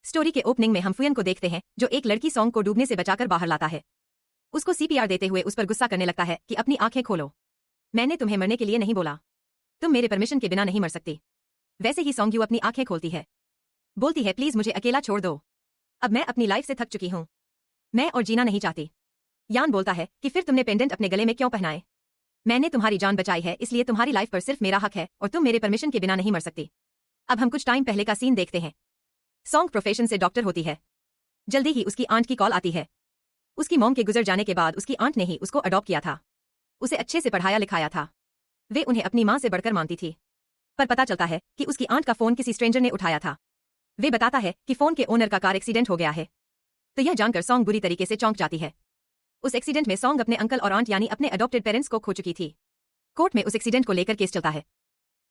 Story के opening में हम फुयन को देखते हैं जो एक लड़की सॉन्ग को डूबने से बचाकर बाहर लाता है। उसको सीपीआर देते हुए उस पर गुस्सा करने लगता है कि अपनी आंखें खोलो, मैंने तुम्हें मरने के लिए नहीं बोला, तुम मेरे परमिशन के बिना नहीं मर सकती। वैसे ही सॉन्ग यू अपनी आंखें खोलती है, बोलती है प्लीज मुझे अकेला छोड़ दो, अब मैं अपनी लाइफ से थक चुकी हूं, मैं और जीना नहीं चाहती। यान बोलता है कि फिर तुमने पेंडेंट अपने गले में क्यों पहनाए, मैंने तुम्हारी जान बचाई है इसलिए तुम्हारी लाइफ पर सिर्फ मेरा हक है और तुम मेरे परमिशन के बिना नहीं मर सकती। अब हम कुछ टाइम पहले का सीन देखते हैं। सॉन्ग प्रोफेशन से डॉक्टर होती है। जल्दी ही उसकी आंट की कॉल आती है। उसकी मॉम के गुजर जाने के बाद उसकी आंट ने ही उसको अडॉप्ट किया था, उसे अच्छे से पढ़ाया लिखाया था, वे उन्हें अपनी मां से बढ़कर मानती थी। पर पता चलता है कि उसकी आंट का फोन किसी स्ट्रेंजर ने उठाया था। वे बताता है कि फोन के ओनर का कार एक्सीडेंट हो गया है। तो यह जानकर सॉन्ग बुरी तरीके से चौंक जाती है। उस एक्सीडेंट में सॉन्ग अपने अंकल और आंट यानी अपने अडॉप्टेड पेरेंट्स को खो चुकी थी। कोर्ट में उस एक्सीडेंट को लेकर केस चलता है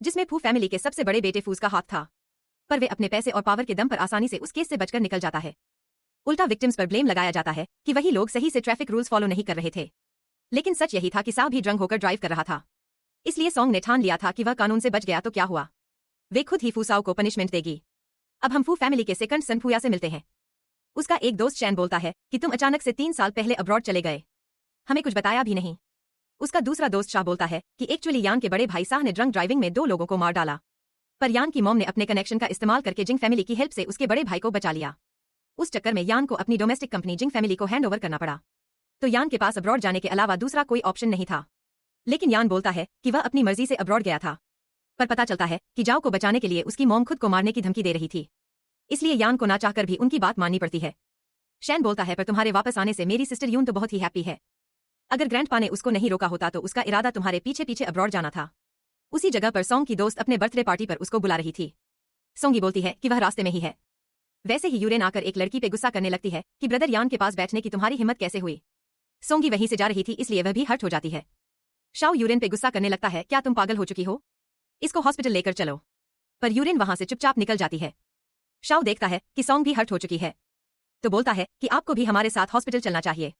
जिसमें फू फैमिली के सबसे बड़े बेटे फूस का हाथ था, पर वे अपने पैसे और पावर के दम पर आसानी से उस केस से बचकर निकल जाता है। उल्टा विक्टिम्स पर ब्लेम लगाया जाता है कि वही लोग सही से ट्रैफिक रूल्स फॉलो नहीं कर रहे थे। लेकिन सच यही था कि साहब भी ड्रंक होकर ड्राइव कर रहा था, इसलिए सॉन्ग ने ठान लिया था कि वह कानून से बच गया तो क्या हुआ, वे खुद ही फूसाओ को पनिशमेंट देगी। अब हम फू फैमिली के सेकंड सन फूया से मिलते हैं। उसका एक दोस्त शैन बोलता है कि तुम अचानक से 3 साल पहले अब्रॉड चले गए, हमें कुछ बताया भी नहीं। उसका दूसरा दोस्त शाह बोलता है कि एक्चुअली यान के बड़े भाई साह ने ड्रंक ड्राइविंग में 2 लोगों को मार डाला, पर यान की मॉम ने अपने कनेक्शन का इस्तेमाल करके जिंग फैमिली की हेल्प से उसके बड़े भाई को बचा लिया। उस चक्कर में यान को अपनी डोमेस्टिक कंपनी जिंग फैमिली को हैंड ओवर करना पड़ा। तो यान के पास अब्रॉड जाने के अलावा दूसरा कोई ऑप्शन नहीं था। लेकिन यान बोलता है कि वह अपनी मर्जी से अब्रॉड गया था, पर पता चलता है कि जाओ को बचाने के लिए उसकी मॉम खुद को मारने की धमकी दे रही थी, इसलिए यान को ना चाहकर भी उनकी बात माननी पड़ती है। शैन बोलता है पर तुम्हारे वापस आने से मेरी सिस्टर यून तो बहुत ही हैप्पी है, अगर ग्रैंडपा ने उसको नहीं रोका होता तो उसका इरादा तुम्हारे पीछे पीछे अब्रॉड जाना था। उसी जगह पर सॉन्ग की दोस्त अपने बर्थडे पार्टी पर उसको बुला रही थी। सोंगी बोलती है कि वह रास्ते में ही है। वैसे ही यूरेन आकर एक लड़की पे गुस्सा करने लगती है कि ब्रदर यान के पास बैठने की तुम्हारी हिम्मत कैसे हुई। सोंगी वहीं से जा रही थी इसलिए वह भी हर्ट हो जाती है। शाओ यूरेन पे गुस्सा करने लगता है, क्या तुम पागल हो चुकी हो, इसको हॉस्पिटल लेकर चलो, पर यूरेन वहां से चुपचाप निकल जाती है। शाओ देखता है कि सॉन्ग भी हर्ट हो चुकी है तो बोलता है कि आपको भी हमारे साथ हॉस्पिटल चलना चाहिए।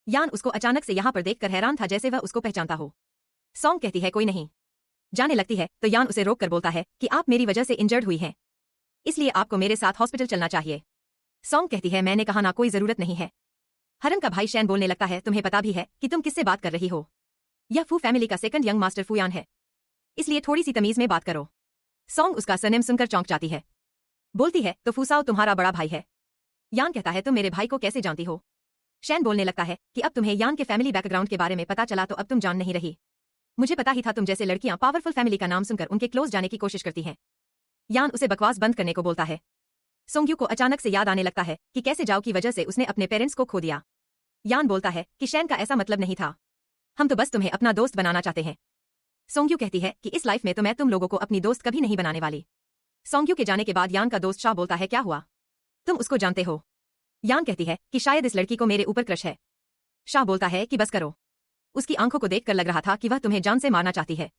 यान उसको अचानक से यहाँ पर देखकर हैरान था जैसे वह उसको पहचानता हो। सॉन्ग कहती है कोई नहीं। जाने लगती है तो यान उसे रोक कर बोलता है कि आप मेरी वजह से इंजर्ड हुई हैं, इसलिए आपको मेरे साथ हॉस्पिटल चलना चाहिए। सॉन्ग कहती है मैंने कहा ना, कोई जरूरत नहीं है। हरन का भाई शैन बोलने लगता है तुम्हें पता भी है कि तुम किससे बात कर रही हो, यह फू फैमिली का सेकंड यंग मास्टर फूयान है, इसलिए थोड़ी सी तमीज में बात करो। सॉन्ग उसका सरनेम सुनकर चौंक जाती है, बोलती है तो फूसाओ तुम्हारा बड़ा भाई है। यान कहता है तुम मेरे भाई को कैसे जानती हो। शैन बोलने लगता है कि अब तुम्हें यान के फैमिली बैकग्राउंड के बारे में पता चला तो अब तुम जान नहीं रही, मुझे पता ही था तुम जैसे लड़कियां पावरफुल फैमिली का नाम सुनकर उनके क्लोज जाने की कोशिश करती हैं। यान उसे बकवास बंद करने को बोलता है। सोंग्यू को अचानक से याद आने लगता है कि कैसे जाओ की वजह से उसने अपने पेरेंट्स को खो दिया। यान बोलता है कि शैन का ऐसा मतलब नहीं था, हम तो बस तुम्हें अपना दोस्त बनाना चाहते हैं। सोंग्यू कहती है कि इस लाइफ में तो मैं तुम लोगों को अपनी दोस्त कभी नहीं बनाने वाली। सोंग्यू के जाने के बाद यान का दोस्त शाह बोलता है क्या हुआ, तुम उसको जानते हो। यान कहती है कि शायद इस लड़की को मेरे ऊपर क्रश है। शाह बोलता है कि बस करो, उसकी आंखों को देखकर लग रहा था कि वह तुम्हें जान से मारना चाहती है।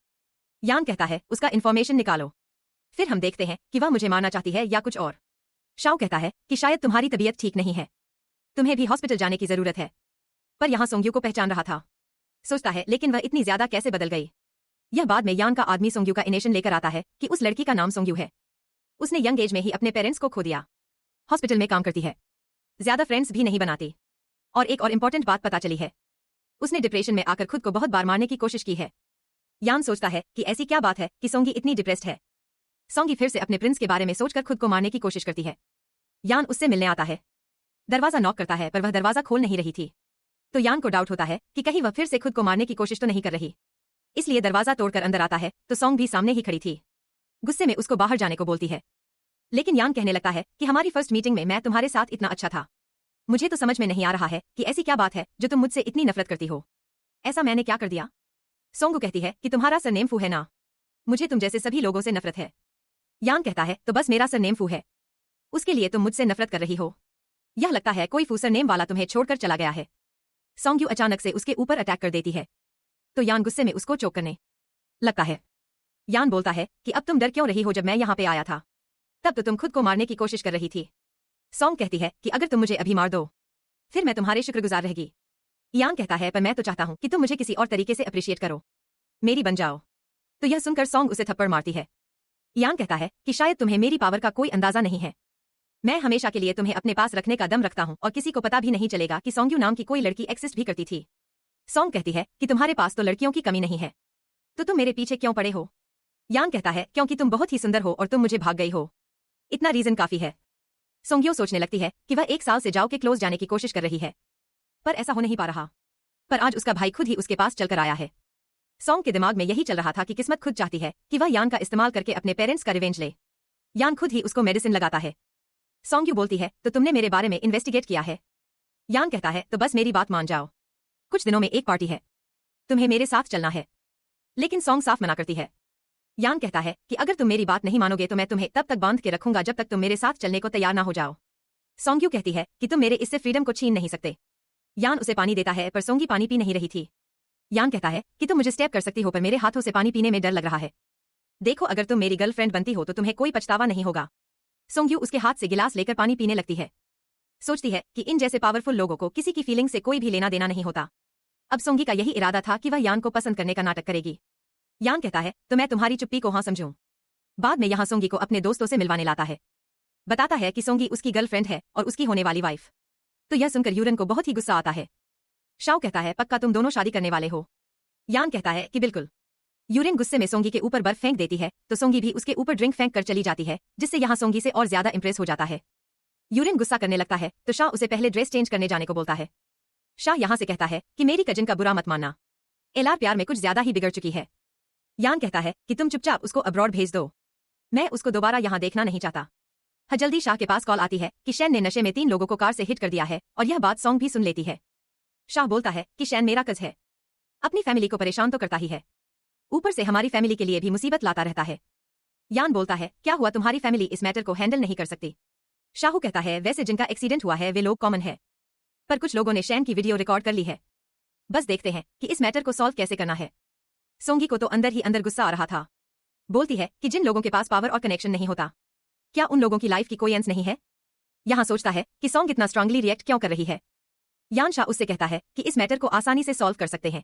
यान कहता है उसका इन्फॉर्मेशन निकालो, फिर हम देखते हैं कि वह मुझे मारना चाहती है या कुछ और। शाओ कहता है कि शायद तुम्हारी तबीयत ठीक नहीं है, तुम्हें भी हॉस्पिटल जाने की जरूरत है। पर यहाँ सोंग्यू को पहचान रहा था, सोचता है लेकिन वह इतनी ज्यादा कैसे बदल गई। यह बाद में यान का आदमी सोंग्यू का इनेशन लेकर आता है कि उस लड़की का नाम सोंग्यू है, उसने यंग एज में ही अपने पेरेंट्स को खो दिया, हॉस्पिटल में काम करती है, ज्यादा फ्रेंड्स भी नहीं बनाती, और एक और इम्पोर्टेंट बात पता चली है, उसने डिप्रेशन में आकर खुद को बहुत बार मारने की कोशिश की है। यान सोचता है कि ऐसी क्या बात है कि सोंगी इतनी डिप्रेस्ड है। सोंगी फिर से अपने प्रिंस के बारे में सोचकर खुद को मारने की कोशिश करती है। यान उससे मिलने आता है, दरवाजा नॉक करता है पर वह दरवाजा खोल नहीं रही थी, तो यान को डाउट होता है कि कहीं वह फिर से खुद को मारने की कोशिश तो नहीं कर रही, इसलिए दरवाजा तोड़कर अंदर आता है तो सोंग भी सामने ही खड़ी थी। गुस्से में उसको बाहर जाने को बोलती है, लेकिन यान कहने लगता है कि हमारी फर्स्ट मीटिंग में मैं तुम्हारे साथ इतना अच्छा था, मुझे तो समझ में नहीं आ रहा है कि ऐसी क्या बात है जो तुम मुझसे इतनी नफरत करती हो, ऐसा मैंने क्या कर दिया। सोंगू कहती है कि तुम्हारा सरनेम फू है ना, मुझे तुम जैसे सभी लोगों से नफरत है। यान कहता है तो बस मेरा सरनेम फू है, उसके लिए तुम मुझसे नफरत कर रही हो, यह लगता है कोई फू सरनेम वाला तुम्हें छोड़कर चला गया है। सोंग्यू अचानक से उसके ऊपर अटैक कर देती है, तो यान गुस्से में उसको चोक करने लगता है। यान बोलता है कि अब तुम डर क्यों रही हो, जब मैं यहाँ पे आया था तब तो तुम खुद को मारने की कोशिश कर रही थी। सोंग कहती है कि अगर तुम मुझे अभी मार दो फिर मैं तुम्हारे शुक्रगुजार रहेगी। यान कहता है पर मैं तो चाहता हूँ कि तुम मुझे किसी और तरीके से अप्रिशिएट करो, मेरी बन जाओ। तो यह सुनकर सोंग उसे थप्पड़ मारती है। यान कहता है कि शायद तुम्हें मेरी पावर का कोई अंदाजा नहीं है, मैं हमेशा के लिए तुम्हें अपने पास रखने का दम रखता हूँ और किसी को पता भी नहीं चलेगा कि सोंग्यू नाम की कोई लड़की एक्सिस्ट भी करती थी। सोंग कहती है कि तुम्हारे पास तो लड़कियों की कमी नहीं है, तो तुम मेरे पीछे क्यों पड़े हो? यान कहता है क्योंकि तुम बहुत ही सुंदर हो और तुम मुझे भाग गई हो, इतना रीजन काफी है। सोंग्यो सोचने लगती है कि वह 1 साल से जाओ के क्लोज जाने की कोशिश कर रही है, पर ऐसा हो नहीं पा रहा। पर आज उसका भाई खुद ही उसके पास चलकर आया है। सोंग के दिमाग में यही चल रहा था कि किस्मत खुद चाहती है कि वह यान का इस्तेमाल करके अपने पेरेंट्स का रिवेंज ले। यान खुद ही उसको मेडिसिन लगाता है। सोंग्यू बोलती है तो तुमने मेरे बारे में इन्वेस्टिगेट किया है? यान कहता है तो बस मेरी बात मान जाओ, कुछ दिनों में एक पार्टी है, तुम्हें मेरे साथ चलना है। लेकिन सोंग साफ मना करती है। यान कहता है कि अगर तुम मेरी बात नहीं मानोगे तो मैं तुम्हें तब तक बांध के रखूंगा जब तक तुम मेरे साथ चलने को तैयार ना हो जाओ। सोंग्यू कहती है कि तुम मेरे इससे फ्रीडम को छीन नहीं सकते। यान उसे पानी देता है पर सोंगी पानी पी नहीं रही थी। यान कहता है कि तुम मुझे स्टेप कर सकती हो पर मेरे हाथों से पानी पीने में डर लग रहा है। देखो अगर तुम मेरी गर्लफ्रेंड बनती हो तो तुम्हें कोई पछतावा नहीं होगा। सोंग्यू उसके हाथ से गिलास लेकर पानी पीने लगती है। सोचती है कि इन जैसे पावरफुल लोगों को किसी की फीलिंग से कोई भी लेना देना नहीं होता। अब सोंगी का यही इरादा था कि वह यान को पसंद करने का नाटक करेगी। यान कहता है तो मैं तुम्हारी चुप्पी को हाँ समझूं। बाद में यहाँ सोंगी को अपने दोस्तों से मिलवाने लाता है। बताता है कि सोंगी उसकी गर्लफ्रेंड है और उसकी होने वाली वाइफ। तो यह सुनकर यूरन को बहुत ही गुस्सा आता है। शाओ कहता है पक्का तुम दोनों शादी करने वाले हो? यान कहता है कि बिल्कुल। यूरिन गुस्से में सोंगी के ऊपर बर्फ फेंक देती है तो सोंगी भी उसके ऊपर ड्रिंक फेंक कर चली जाती है, जिससे यहाँ सोंगी से और ज्यादा इंप्रेस हो जाता है। यूरिन गुस्सा करने लगता है तो शाह उसे पहले ड्रेस चेंज करने जाने को बोलता है। शाह यहाँ से कहता है कि मेरी कजिन का बुरा मत मानना, एलआर प्यार में कुछ ज्यादा ही बिगड़ चुकी है। यान कहता है कि तुम चुपचाप उसको अब्रॉड भेज दो, मैं उसको दोबारा यहाँ देखना नहीं चाहता। जल्दी शाह के पास कॉल आती है कि शैन ने नशे में 3 लोगों को कार से हिट कर दिया है और यह बात सोंग भी सुन लेती है। शाह बोलता है कि शैन मेरा कज है, अपनी फैमिली को परेशान तो करता ही है, ऊपर से हमारी फैमिली के लिए भी मुसीबत लाता रहता है। यान बोलता है क्या हुआ, तुम्हारी फैमिली इस मैटर को हैंडल नहीं कर सकती? शाहू कहता है वैसे जिनका एक्सीडेंट हुआ है वे लोग कॉमन है, पर कुछ लोगों ने शैन की वीडियो रिकॉर्ड कर ली है, बस देखते हैं कि इस मैटर को सॉल्व कैसे करना है। सोंगी को तो अंदर ही अंदर गुस्सा आ रहा था। बोलती है कि जिन लोगों के पास पावर और कनेक्शन नहीं होता, क्या उन लोगों की लाइफ की कोई एंस नहीं है? यहाँ सोचता है कि सोंग इतना स्ट्रांगली रिएक्ट क्यों कर रही है। यान शाह उससे कहता है कि इस मैटर को आसानी से सॉल्व कर सकते हैं,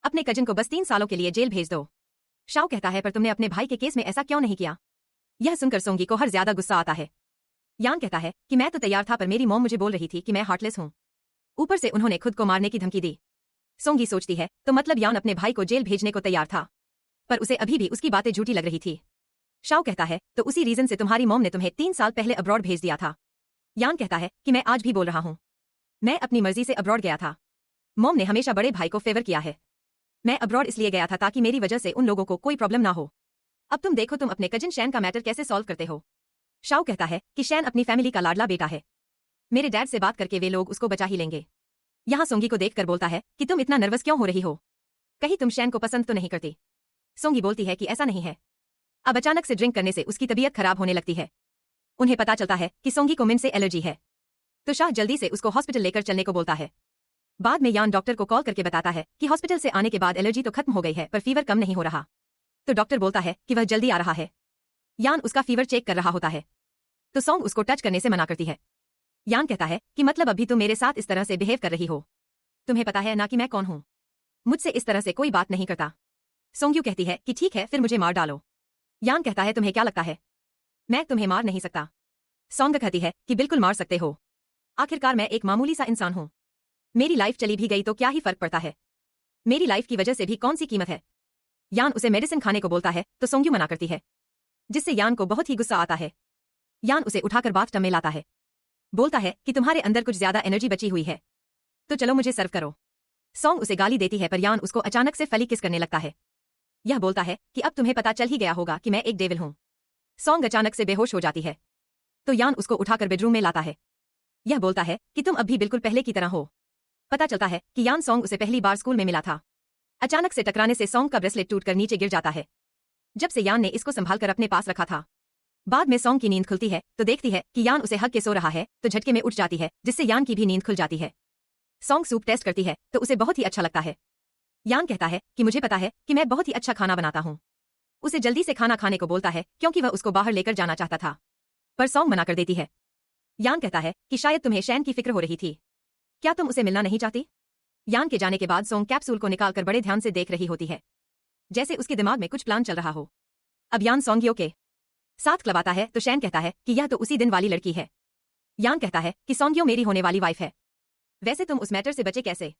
अपने कजिन को बस 3 सालों के लिए जेल भेज दो। शाओ कहता है पर तुमने अपने भाई के केस में ऐसा क्यों नहीं किया? यह सुनकर सोंगी को हर ज्यादा गुस्सा आता है। यान कहता है कि मैं तो तैयार था पर मेरी मॉम मुझे बोल रही थी कि मैं हार्टलेस हूँ, ऊपर से उन्होंने खुद को मारने की धमकी दी। सोंगी सोचती है तो मतलब यान अपने भाई को जेल भेजने को तैयार था, पर उसे अभी भी उसकी बातें झूठी लग रही थी। शाओ कहता है तो उसी रीजन से तुम्हारी मॉम ने तुम्हें 3 साल पहले अब्रॉड भेज दिया था। यान कहता है कि मैं आज भी बोल रहा हूँ, मैं अपनी मर्जी से अब्रॉड गया था, मॉम ने हमेशा बड़े भाई को फेवर किया है, मैं अब्रॉड इसलिए गया था ताकि मेरी वजह से उन लोगों को कोई प्रॉब्लम ना हो। अब तुम देखो तुम अपने कजिन शैन का मैटर कैसे सॉल्व करते हो। शाओ कहता है कि शैन अपनी फैमिली का लाडला बेटा है, मेरे डैड से बात करके वे लोग उसको बचा ही लेंगे। यहाँ सोंगी को देखकर बोलता है कि तुम इतना नर्वस क्यों हो रही हो, कहीं तुम शैन को पसंद तो नहीं करती? सोंगी बोलती है कि ऐसा नहीं है। अब अचानक से ड्रिंक करने से उसकी तबीयत खराब होने लगती है। उन्हें पता चलता है कि सोंगी को मिंट से एलर्जी है, तो शाह जल्दी से उसको हॉस्पिटल लेकर चलने को बोलता है। बाद में यान डॉक्टर को कॉल करके बताता है कि हॉस्पिटल से आने के बाद एलर्जी तो खत्म हो गई है पर फीवर कम नहीं हो रहा। तो डॉक्टर बोलता है कि वह जल्दी आ रहा है। यान उसका फीवर चेक कर रहा होता है, तो सोंग उसको टच करने से मना करती है। यान कहता है कि मतलब अभी तुम मेरे साथ इस तरह से बिहेव कर रही हो, तुम्हें पता है ना कि मैं कौन हूँ, मुझसे इस तरह से कोई बात नहीं करता। सोंग्यू कहती है कि ठीक है फिर मुझे मार डालो। यान कहता है तुम्हें क्या लगता है मैं तुम्हें मार नहीं सकता? सोंग कहती है कि बिल्कुल मार सकते हो, आखिरकार मैं एक मामूली सा इंसान हूँ, मेरी लाइफ चली भी गई तो क्या ही फर्क पड़ता है, मेरी लाइफ की वजह से भी कौन सी कीमत है। यान उसे मेडिसिन खाने को बोलता है तो सोंग्यू मना करती है, जिससे यान को बहुत ही गुस्सा आता है। यान उसे उठाकर बाथटब में लाता है, बोलता है कि तुम्हारे अंदर कुछ ज्यादा एनर्जी बची हुई है, तो चलो मुझे सर्व करो। सोंग उसे गाली देती है पर यान उसको अचानक से फली किस करने लगता है। यह बोलता है कि अब तुम्हें पता चल ही गया होगा कि मैं एक डेविल हूँ। सोंग अचानक से बेहोश हो जाती है, तो यान उसको उठाकर बेडरूम में लाता है। यह बोलता है कि तुम अब भी बिल्कुल पहले की तरह हो। पता चलता है कि यान सोंग उसे पहली बार स्कूल में मिला था। अचानक से टकराने से सोंग का ब्रेसलेट टूटकर नीचे गिर जाता है, जब से यान ने इसको संभालकर अपने पास रखा था। बाद में सोंग की नींद खुलती है तो देखती है कि यान उसे हक के सो रहा है, तो झटके में उठ जाती है जिससे यान की भी नींद खुल जाती है। सोंग सूप टेस्ट करती है तो उसे बहुत ही अच्छा लगता है। यान कहता है कि मुझे पता है कि मैं बहुत ही अच्छा खाना बनाता हूँ। उसे जल्दी से खाना खाने को बोलता है क्योंकि वह उसको बाहर लेकर जाना चाहता था, पर सोंग मना कर देती है। यान कहता है कि शायद तुम्हें शैन की फिक्र हो रही थी, क्या तुम उसे मिलना नहीं चाहती? यान के जाने के बाद सोंग कैप्सूल को निकालकर बड़े ध्यान से देख रही होती है, जैसे उसके दिमाग में कुछ प्लान चल रहा हो। अब यान सोंगियो के साथ क्लब आता है तो शैन कहता है कि यह तो उसी दिन वाली लड़की है यान कहता है कि सोंग्यो मेरी होने वाली वाइफ है। वैसे तुम उस मैटर से बचे कैसे?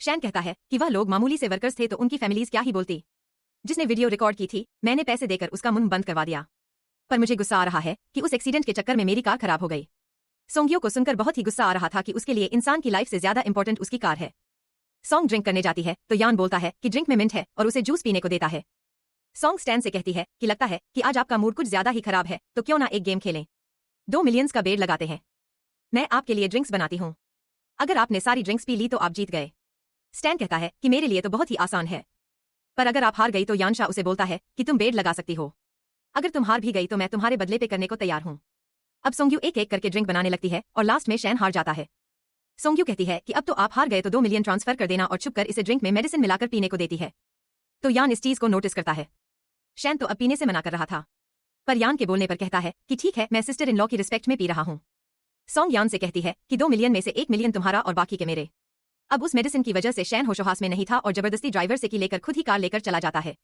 शैन कहता है कि वह लोग मामूली से वर्कर्स थे तो उनकी फैमिलीज क्या ही बोलती। जिसने वीडियो रिकॉर्ड की थी मैंने पैसे देकर उसका मुंह बंद करवा दिया। पर मुझे गुस्सा आ रहा है कि उस एक्सीडेंट के चक्कर में मेरी कार खराब हो गई। सोंग्यो को सुनकर बहुत ही गुस्सा आ रहा था कि उसके लिए इंसान की लाइफ से ज्यादा इंपॉर्टेंट उसकी कार है। सोंग ड्रिंक करने जाती है तो यान बोलता है कि ड्रिंक में मिंट है और उसे जूस पीने को देता है। सोंग स्टैन से कहती है कि लगता है कि आज आपका मूड कुछ ज्यादा ही खराब है तो क्यों ना एक गेम खेलें। 2 मिलियंस का बेड लगाते हैं। मैं आपके लिए ड्रिंक्स बनाती हूँ। अगर आपने सारी ड्रिंक्स पी ली तो आप जीत गए। स्टैन कहता है कि मेरे लिए तो बहुत ही आसान है, पर अगर आप हार गई तो यानशा उसे बोलता है कि तुम बेड लगा सकती हो। अगर तुम हार भी गई तो मैं तुम्हारे बदले पे करने को तैयार हूँ। अब सोंग्यू एक एक करके ड्रिंक बनाने लगती है और लास्ट में शैन हार जाता है। सोंग्यू कहती है कि अब तो आप हार गए तो 2 मिलियन ट्रांसफर कर देना और छुपकर इसे ड्रिंक में मेडिसिन मिलाकर पीने को देती है। तो यान इस चीज को नोटिस करता है। शैन तो अब पीने से मना कर रहा था, पर यान के बोलने पर कहता है कि ठीक है मैं सिस्टर इन लॉ की रिस्पेक्ट में पी रहा हूँ। सोंग यान से कहती है कि 2 मिलियन में से 1 मिलियन तुम्हारा और बाकी के मेरे। अब उस मेडिसिन की वजह से शैन होशोहवास में नहीं था और जबरदस्ती ड्राइवर से की लेकर खुद ही कार लेकर चला जाता है।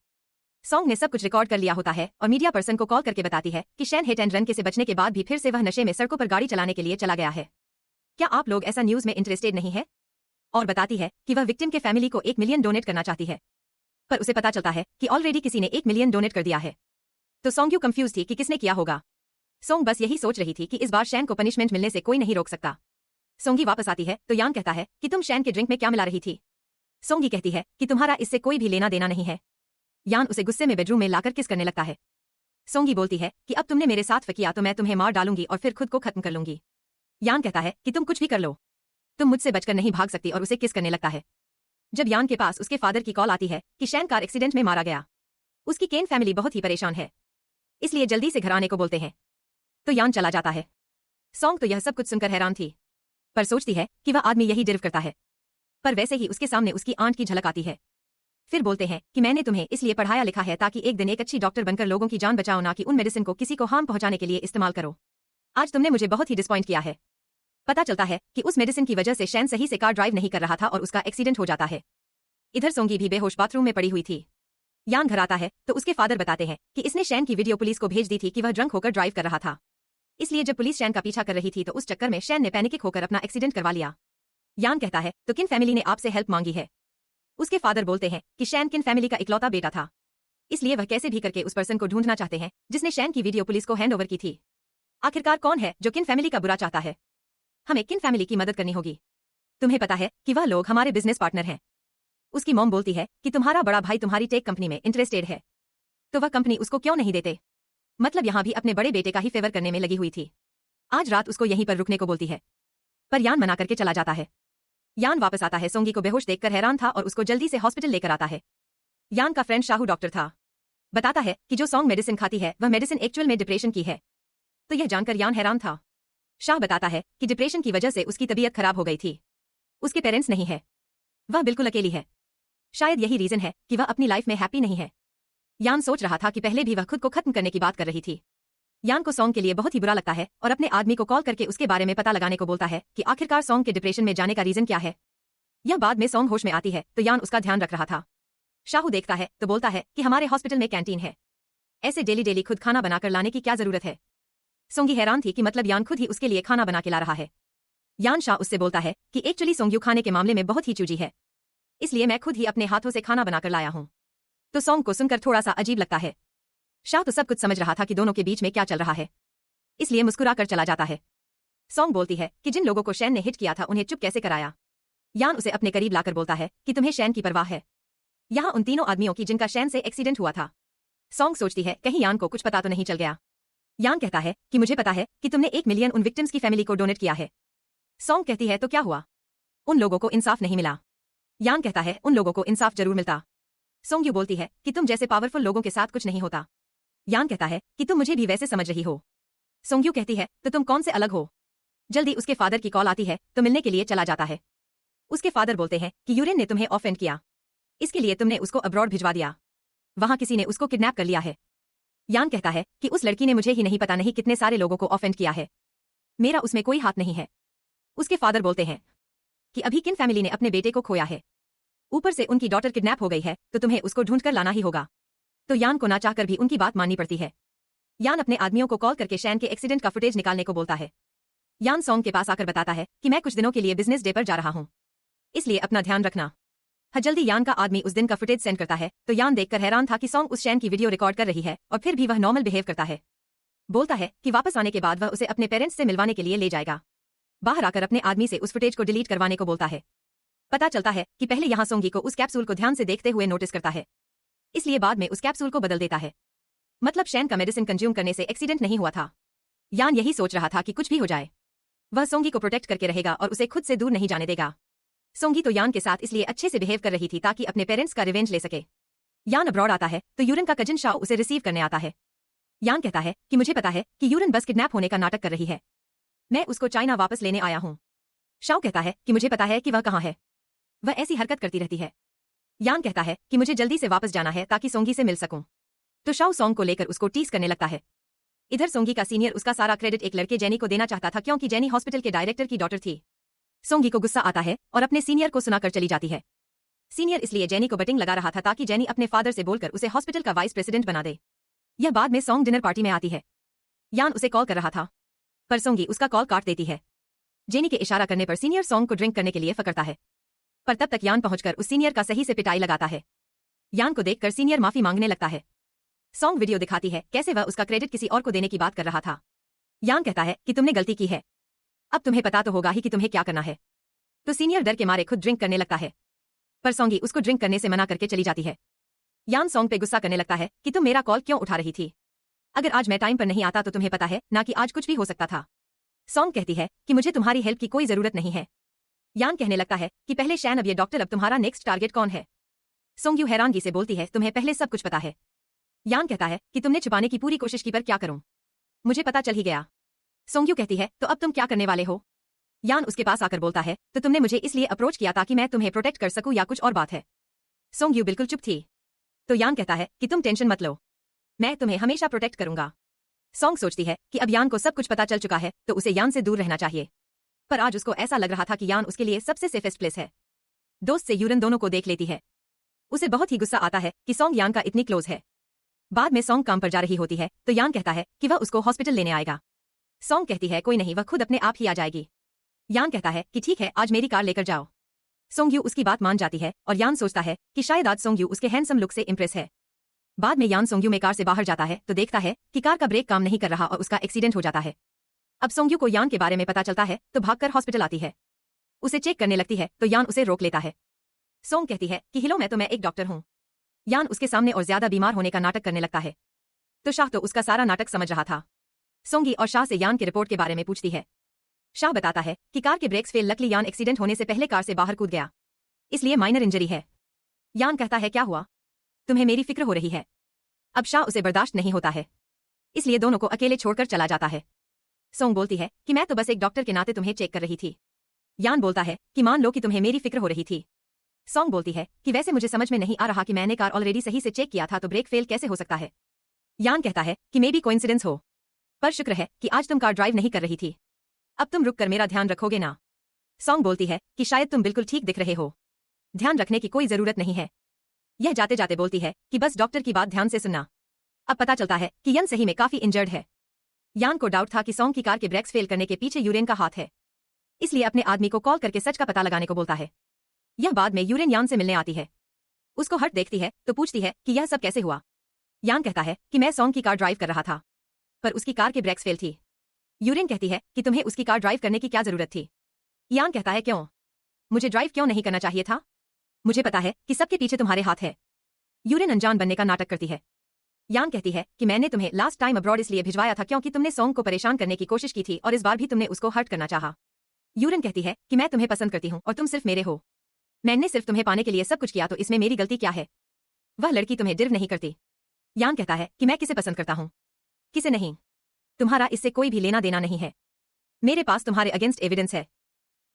सोंग ने सब कुछ रिकॉर्ड कर लिया होता है और मीडिया पर्सन को कॉल करके बताती है कि शैन हिट एंड रन के से बचने के बाद भी फिर से वह नशे में सड़कों पर गाड़ी चलाने के लिए चला गया है। क्या आप लोग ऐसा न्यूज में इंटरेस्टेड नहीं है? और बताती है कि वह विक्टिम के फैमिली को 1 मिलियन डोनेट करना चाहती है, पर उसे पता चलता है कि ऑलरेडी किसी ने 1 मिलियन डोनेट कर दिया है। तो सोंग्यू कंफ्यूज थी कि किसने किया होगा। सोंग बस यही सोच रही थी कि इस बार शैन को पनिशमेंट मिलने से कोई नहीं रोक सकता। सोंगी वापस आती है तो यान कहता है कि तुम शैन के ड्रिंक में क्या मिला रही थी? सोंगी कहती है कि तुम्हारा इससे कोई भी लेना देना नहीं है। यान उसे गुस्से में बेडरूम में लाकर किस करने लगता है। सोंगी बोलती है कि अब तुमने मेरे साथ किया तो मैं तुम्हें मार डालूंगी और फिर खुद को खत्म कर लूंगी। यान कहता है कि तुम कुछ भी कर लो, तुम मुझसे बचकर नहीं भाग सकती और उसे किस करने लगता है। जब यान के पास उसके फादर की कॉल आती है कि शैन कार एक्सीडेंट में मारा गया, उसकी केन फैमिली बहुत ही परेशान है, इसलिए जल्दी से घर आने को बोलते हैं। तो यान चला जाता है। सोंग तो यह सब कुछ सुनकर हैरान थी, पर सोचती है कि वह आदमी यही डिर्व करता है। पर वैसे ही उसके सामने उसकी आंट की झलक आती है। फिर बोलते हैं कि मैंने तुम्हें इसलिए पढ़ाया लिखा है ताकि एक दिन एक अच्छी डॉक्टर बनकर लोगों की जान बचाओ, ना कि उन मेडिसिन को किसी को हार्म पहुंचाने के लिए इस्तेमाल करो। आज तुमने मुझे बहुत ही डिसपॉइंट किया है। पता चलता है कि उस मेडिसिन की वजह से शैन सही से कार ड्राइव नहीं कर रहा था और उसका एक्सीडेंट हो जाता है। इधर सोंगी भी बेहोश बाथरूम में पड़ी हुई थी। यान घर आता है तो उसके फादर बताते हैं कि इसने शैन की वीडियो पुलिस को भेज दी थी कि वह ड्रंक होकर ड्राइव कर रहा था, इसलिए जब पुलिस शैन का पीछा कर रही थी तो उस चक्कर में शैन ने पैनिक होकर अपना एक्सीडेंट करवा लिया। यान कहता है तो किन फैमिली ने आपसे हेल्प मांगी है? उसके फादर बोलते हैं कि शैन किन फैमिली का इकलौता बेटा था, इसलिए वह कैसे भी करके उस पर्सन को ढूंढना चाहते हैं जिसने शैन की वीडियो पुलिस को हैंड ओवर की थी। आखिरकार कौन है जो किन फैमिली का बुरा चाहता है? हमें किन फैमिली की मदद करनी होगी। तुम्हें पता है कि वह लोग हमारे बिजनेस पार्टनर हैं। उसकी मॉम बोलती है कि तुम्हारा बड़ा भाई तुम्हारी टेक कंपनी में इंटरेस्टेड है, तो वह कंपनी उसको क्यों नहीं देते? मतलब यहाँ भी अपने बड़े बेटे का ही फेवर करने में लगी हुई थी। आज रात उसको यहीं पर रुकने को बोलती है, पर यान मना करके चला जाता है। यान वापस आता है सोंगी को बेहोश देखकर हैरान था और उसको जल्दी से हॉस्पिटल लेकर आता है। यान का फ्रेंड शाहू डॉक्टर था। बताता है कि जो सोंग मेडिसिन खाती है वह मेडिसिन एक्चुअल में डिप्रेशन की है। तो यह जानकर यान हैरान था। शाह बताता है कि डिप्रेशन की वजह से उसकी तबीयत खराब हो गई थी। उसके पेरेंट्स नहीं है, वह बिल्कुल अकेली है। शायद यही रीजन है कि वह अपनी लाइफ में हैप्पी नहीं है। यान सोच रहा था कि पहले भी वह खुद को खत्म करने की बात कर रही थी। यान को सोंग के लिए बहुत ही बुरा लगता है और अपने आदमी को कॉल करके उसके बारे में पता लगाने को बोलता है कि आखिरकार सोंग के डिप्रेशन में जाने का रीजन क्या है। यह बाद में सोंग होश में आती है तो यान उसका ध्यान रख रहा था। शाहू देखता है तो बोलता है कि हमारे हॉस्पिटल में कैंटीन है, ऐसे डेली डेली खुद खाना बनाकर लाने की क्या जरूरत है। सोंगी हैरान थी कि मतलब यान खुद ही उसके लिए खाना बना के ला रहा है। यान शाह उससे बोलता है कि एक्चुअली सोंग्यू खाने के मामले में बहुत ही चूजी है, इसलिए मैं खुद ही अपने हाथों से खाना बनाकर लाया हूं। तो सोंग को सुनकर थोड़ा सा अजीब लगता है। शाह तो सब कुछ समझ रहा था कि दोनों के बीच में क्या चल रहा है, इसलिए मुस्कुराकर चला जाता है। सोंग बोलती है कि जिन लोगों को शैन ने हिट किया था उन्हें चुप कैसे कराया। यान उसे अपने करीब लाकर बोलता है कि तुम्हें शैन की परवाह है। यहाँ उन तीनों आदमियों की जिनका शैन से एक्सीडेंट हुआ था। सोंग सोचती है कहीं यान को कुछ पता तो नहीं चल गया। यान कहता है कि मुझे पता है कि तुमने 1 मिलियन उन विक्टिम्स की फैमिली को डोनेट किया है। सोंग कहती है तो क्या हुआ? उन लोगों को इंसाफ नहीं मिला। यान कहता है उन लोगों को इंसाफ जरूर मिलता। सोंग्यू बोलती है कि तुम जैसे पावरफुल लोगों के साथ कुछ नहीं होता। यान कहता है कि तुम मुझे भी वैसे समझ रही हो। सोंग्यू कहती है तो तुम कौन से अलग हो? जल्दी उसके फादर की कॉल आती है तो मिलने के लिए चला जाता है। उसके फादर बोलते हैं कि यूरेन ने तुम्हें ऑफेंड किया, इसके लिए तुमने उसको अब्रॉड भिजवा दिया, वहां किसी ने उसको किडनैप कर लिया है। यान कहता है कि उस लड़की ने मुझे ही नहीं पता नहीं कितने सारे लोगों को ऑफेंड किया है, मेरा उसमें कोई हाथ नहीं है। उसके फादर बोलते हैं कि अभी किन फैमिली ने अपने बेटे को खोया है, ऊपर से उनकी डॉटर किडनैप हो गई है, तो तुम्हें उसको ढूंढकर लाना ही होगा। तो यान को ना चाहकर भी उनकी बात माननी पड़ती है। यान अपने आदमियों को कॉल करके शैन के एक्सीडेंट का फुटेज निकालने को बोलता है। यान सोंग के पास आकर बताता है कि मैं कुछ दिनों के लिए बिजनेस डे पर जा रहा हूँ, इसलिए अपना ध्यान रखना। जल्दी यान का आदमी उस दिन का फुटेज सेंड करता है तो यान देखकर हैरान था कि सोंग उस शैन की वीडियो रिकॉर्ड कर रही है और फिर भी वह नॉर्मल बिहेव करता है। बोलता है कि वापस आने के बाद वह उसे अपने पेरेंट्स से मिलवाने के लिए ले जाएगा। बाहर आकर अपने आदमी से उस फुटेज को डिलीट करवाने को बोलता है। पता चलता है कि पहले यहाँ सोंगी को उस कैप्सूल को ध्यान से देखते हुए नोटिस करता है, इसलिए बाद में उस कैप्सूल को बदल देता है। मतलब शैन का मेडिसिन कंज्यूम करने से एक्सीडेंट नहीं हुआ था। यान यही सोच रहा था कि कुछ भी हो जाए वह सोंगी को प्रोटेक्ट करके रहेगा और उसे खुद से दूर नहीं जाने देगा। सोंगी तो यान के साथ इसलिए अच्छे से बिहेव कर रही थी ताकि अपने पेरेंट्स का रिवेंज ले सके। यान अब्रॉड आता है तो यूरन का कजिन शाओ उसे रिसीव करने आता है। यान कहता है कि मुझे पता है कि यूरन बस किडनैप होने का नाटक कर रही है, मैं उसको चाइना वापस लेने आया हूँ। शाओ कहता है कि मुझे पता है कि वह कहाँ है, वह ऐसी हरकत करती रहती है। यान कहता है कि मुझे जल्दी से वापस जाना है ताकि सोंगी से मिल सकूं। तो शाओ सोंग को लेकर उसको टीस करने लगता है। इधर सोंगी का सीनियर उसका सारा क्रेडिट एक लड़के जेनी को देना चाहता था क्योंकि जेनी हॉस्पिटल के डायरेक्टर की डॉटर थी। सोंगी को गुस्सा आता है और अपने सीनियर को सुनाकर चली जाती है। सीनियर इसलिए जेनी को बटिंग लगा रहा था ताकि जेनी अपने फादर से बोलकर उसे हॉस्पिटल का वाइस प्रेसिडेंट बना दे। यह बाद में सोंग डिनर पार्टी में आती है। यान उसे कॉल कर रहा था पर सोंगी उसका कॉल काट देती है। जेनी के इशारा करने पर सीनियर सोंग को ड्रिंक करने के लिए फकड़ता है, पर तब तक यान पहुंचकर उस सीनियर का सही से पिटाई लगाता है। यान को देखकर सीनियर माफी मांगने लगता है। सोंग वीडियो दिखाती है कैसे वह उसका क्रेडिट किसी और को देने की बात कर रहा था। यान कहता है कि तुमने गलती की है, अब तुम्हें पता तो होगा ही कि तुम्हें क्या करना है। तो सीनियर डर के मारे खुद ड्रिंक करने लगता है, पर सोंगी उसको ड्रिंक करने से मना करके चली जाती है। यान सोंग पे गुस्सा करने लगता है कि तुम मेरा कॉल क्यों उठा रही थी, अगर आज मैं टाइम पर नहीं आता तो तुम्हें पता है ना कि आज कुछ भी हो सकता था। सोंग कहती है कि मुझे तुम्हारी हेल्प की कोई जरूरत नहीं है। यान कहने लगता है कि पहले शैन अब ये डॉक्टर, अब तुम्हारा नेक्स्ट टारगेट कौन है। सोंग्यू हैरानगी से बोलती है तुम्हें पहले सब कुछ पता है। यान कहता है कि तुमने छुपाने की पूरी कोशिश की पर क्या करूं, मुझे पता चल ही गया। सोंग्यू कहती है तो अब तुम क्या करने वाले हो। यान उसके पास आकर बोलता है तो तुमने मुझे इसलिए अप्रोच किया ताकि मैं तुम्हें प्रोटेक्ट कर सकूं या कुछ और बात है। सोंग्यू बिल्कुल चुप थी। तो यान कहता है कि तुम टेंशन मत लो, मैं तुम्हें हमेशा प्रोटेक्ट करूंगा। सोंग सोचती है कि अब यान को सब कुछ पता चल चुका है तो उसे यान से दूर रहना चाहिए, पर आज उसको ऐसा लग रहा था कि यान उसके लिए सबसे सेफेस्ट प्लेस है। दोस्त से यूरन दोनों को देख लेती है। उसे बहुत ही गुस्सा आता है कि सोंग यान का इतनी क्लोज है। बाद में सोंग काम पर जा रही होती है तो यान कहता है कि वह उसको हॉस्पिटल लेने आएगा। सोंग कहती है कोई नहीं, वह खुद अपने आप ही आ जाएगी। यान कहता है कि ठीक है, आज मेरी कार लेकर जाओ। सोंग्यू उसकी बात मान जाती है और यान सोचता है कि शायद आज सोंग्यू उसके हैंडसम लुक से इंप्रेस है। बाद में यान सोंग्यू में कार से बाहर जाता है तो देखता है कि कार का ब्रेक काम नहीं कर रहा और उसका एक्सीडेंट हो जाता है। अब सोंग्यू को यान के बारे में पता चलता है तो भागकर हॉस्पिटल आती है। उसे चेक करने लगती है तो यान उसे रोक लेता है। सोंग कहती है कि हिलो, मैं एक डॉक्टर हूँ। यान उसके सामने और ज्यादा बीमार होने का नाटक करने लगता है। तो शाह तो उसका सारा नाटक समझ रहा था। सोंगी और शाह से यान की रिपोर्ट के बारे में पूछती है। शाह बताता है कि कार के ब्रेक्स फेल, लकली यान एक्सीडेंट होने से पहले कार से बाहर कूद गया, इसलिए माइनर इंजरी है। यान कहता है क्या हुआ, तुम्हें मेरी फिक्र हो रही है। अब शाह उसे बर्दाश्त नहीं होता है, इसलिए दोनों को अकेले छोड़कर चला जाता है। सोंग बोलती है कि मैं तो बस एक डॉक्टर के नाते तुम्हें चेक कर रही थी। यान बोलता है कि मान लो कि तुम्हें मेरी फिक्र हो रही थी। सोंग बोलती है कि वैसे मुझे समझ में नहीं आ रहा कि मैंने कार ऑलरेडी सही से चेक किया था तो ब्रेक फेल कैसे हो सकता है। यान कहता है कि मे बी कोइंसिडेंस हो, पर शुक्र है कि आज तुम कार ड्राइव नहीं कर रही थी, अब तुम रुक कर मेरा ध्यान रखोगे ना। सोंग बोलती है कि शायद तुम बिल्कुल ठीक दिख रहे हो, ध्यान रखने की कोई जरूरत नहीं है। यह जाते जाते बोलती है कि बस डॉक्टर की बात ध्यान से सुनना। अब पता चलता है कि यन सही में काफी इंजर्ड है। यान को डाउट था कि सोंग की कार के ब्रेक्स फेल करने के पीछे यूरेन का हाथ है, इसलिए अपने आदमी को कॉल करके सच का पता लगाने को बोलता है। यह बाद में यूरेन यान से मिलने आती है। उसको हर्ट देखती है तो पूछती है कि यह सब कैसे हुआ। यान कहता है कि मैं सोंग की कार ड्राइव कर रहा था, पर उसकी कार के ब्रेक्स फेल थी। यूरेन कहती है कि तुम्हें उसकी कार ड्राइव करने की क्या जरूरत थी। यान कहता है क्यों, मुझे ड्राइव क्यों नहीं करना चाहिए था, मुझे पता है कि सबके पीछे तुम्हारे हाथ है। यूरेन अनजान बनने का नाटक करती है। यान कहती है कि मैंने तुम्हें लास्ट टाइम अब्रॉड इसलिए भिजवाया था क्योंकि तुमने सोंग को परेशान करने की कोशिश की थी और इस बार भी तुमने उसको हर्ट करना चाहा। यूरेन कहती है कि मैं तुम्हें पसंद करती हूँ और तुम सिर्फ मेरे हो, मैंने सिर्फ तुम्हें पाने के लिए सब कुछ किया, तो इसमें मेरी गलती क्या है। वह लड़की तुम्हें डिर्व नहीं करती। यान कहता है कि मैं किसे पसंद करता हूँ, किसे नहीं, तुम्हारा इससे कोई भी लेना देना नहीं है। मेरे पास तुम्हारे अगेंस्ट एविडेंस है।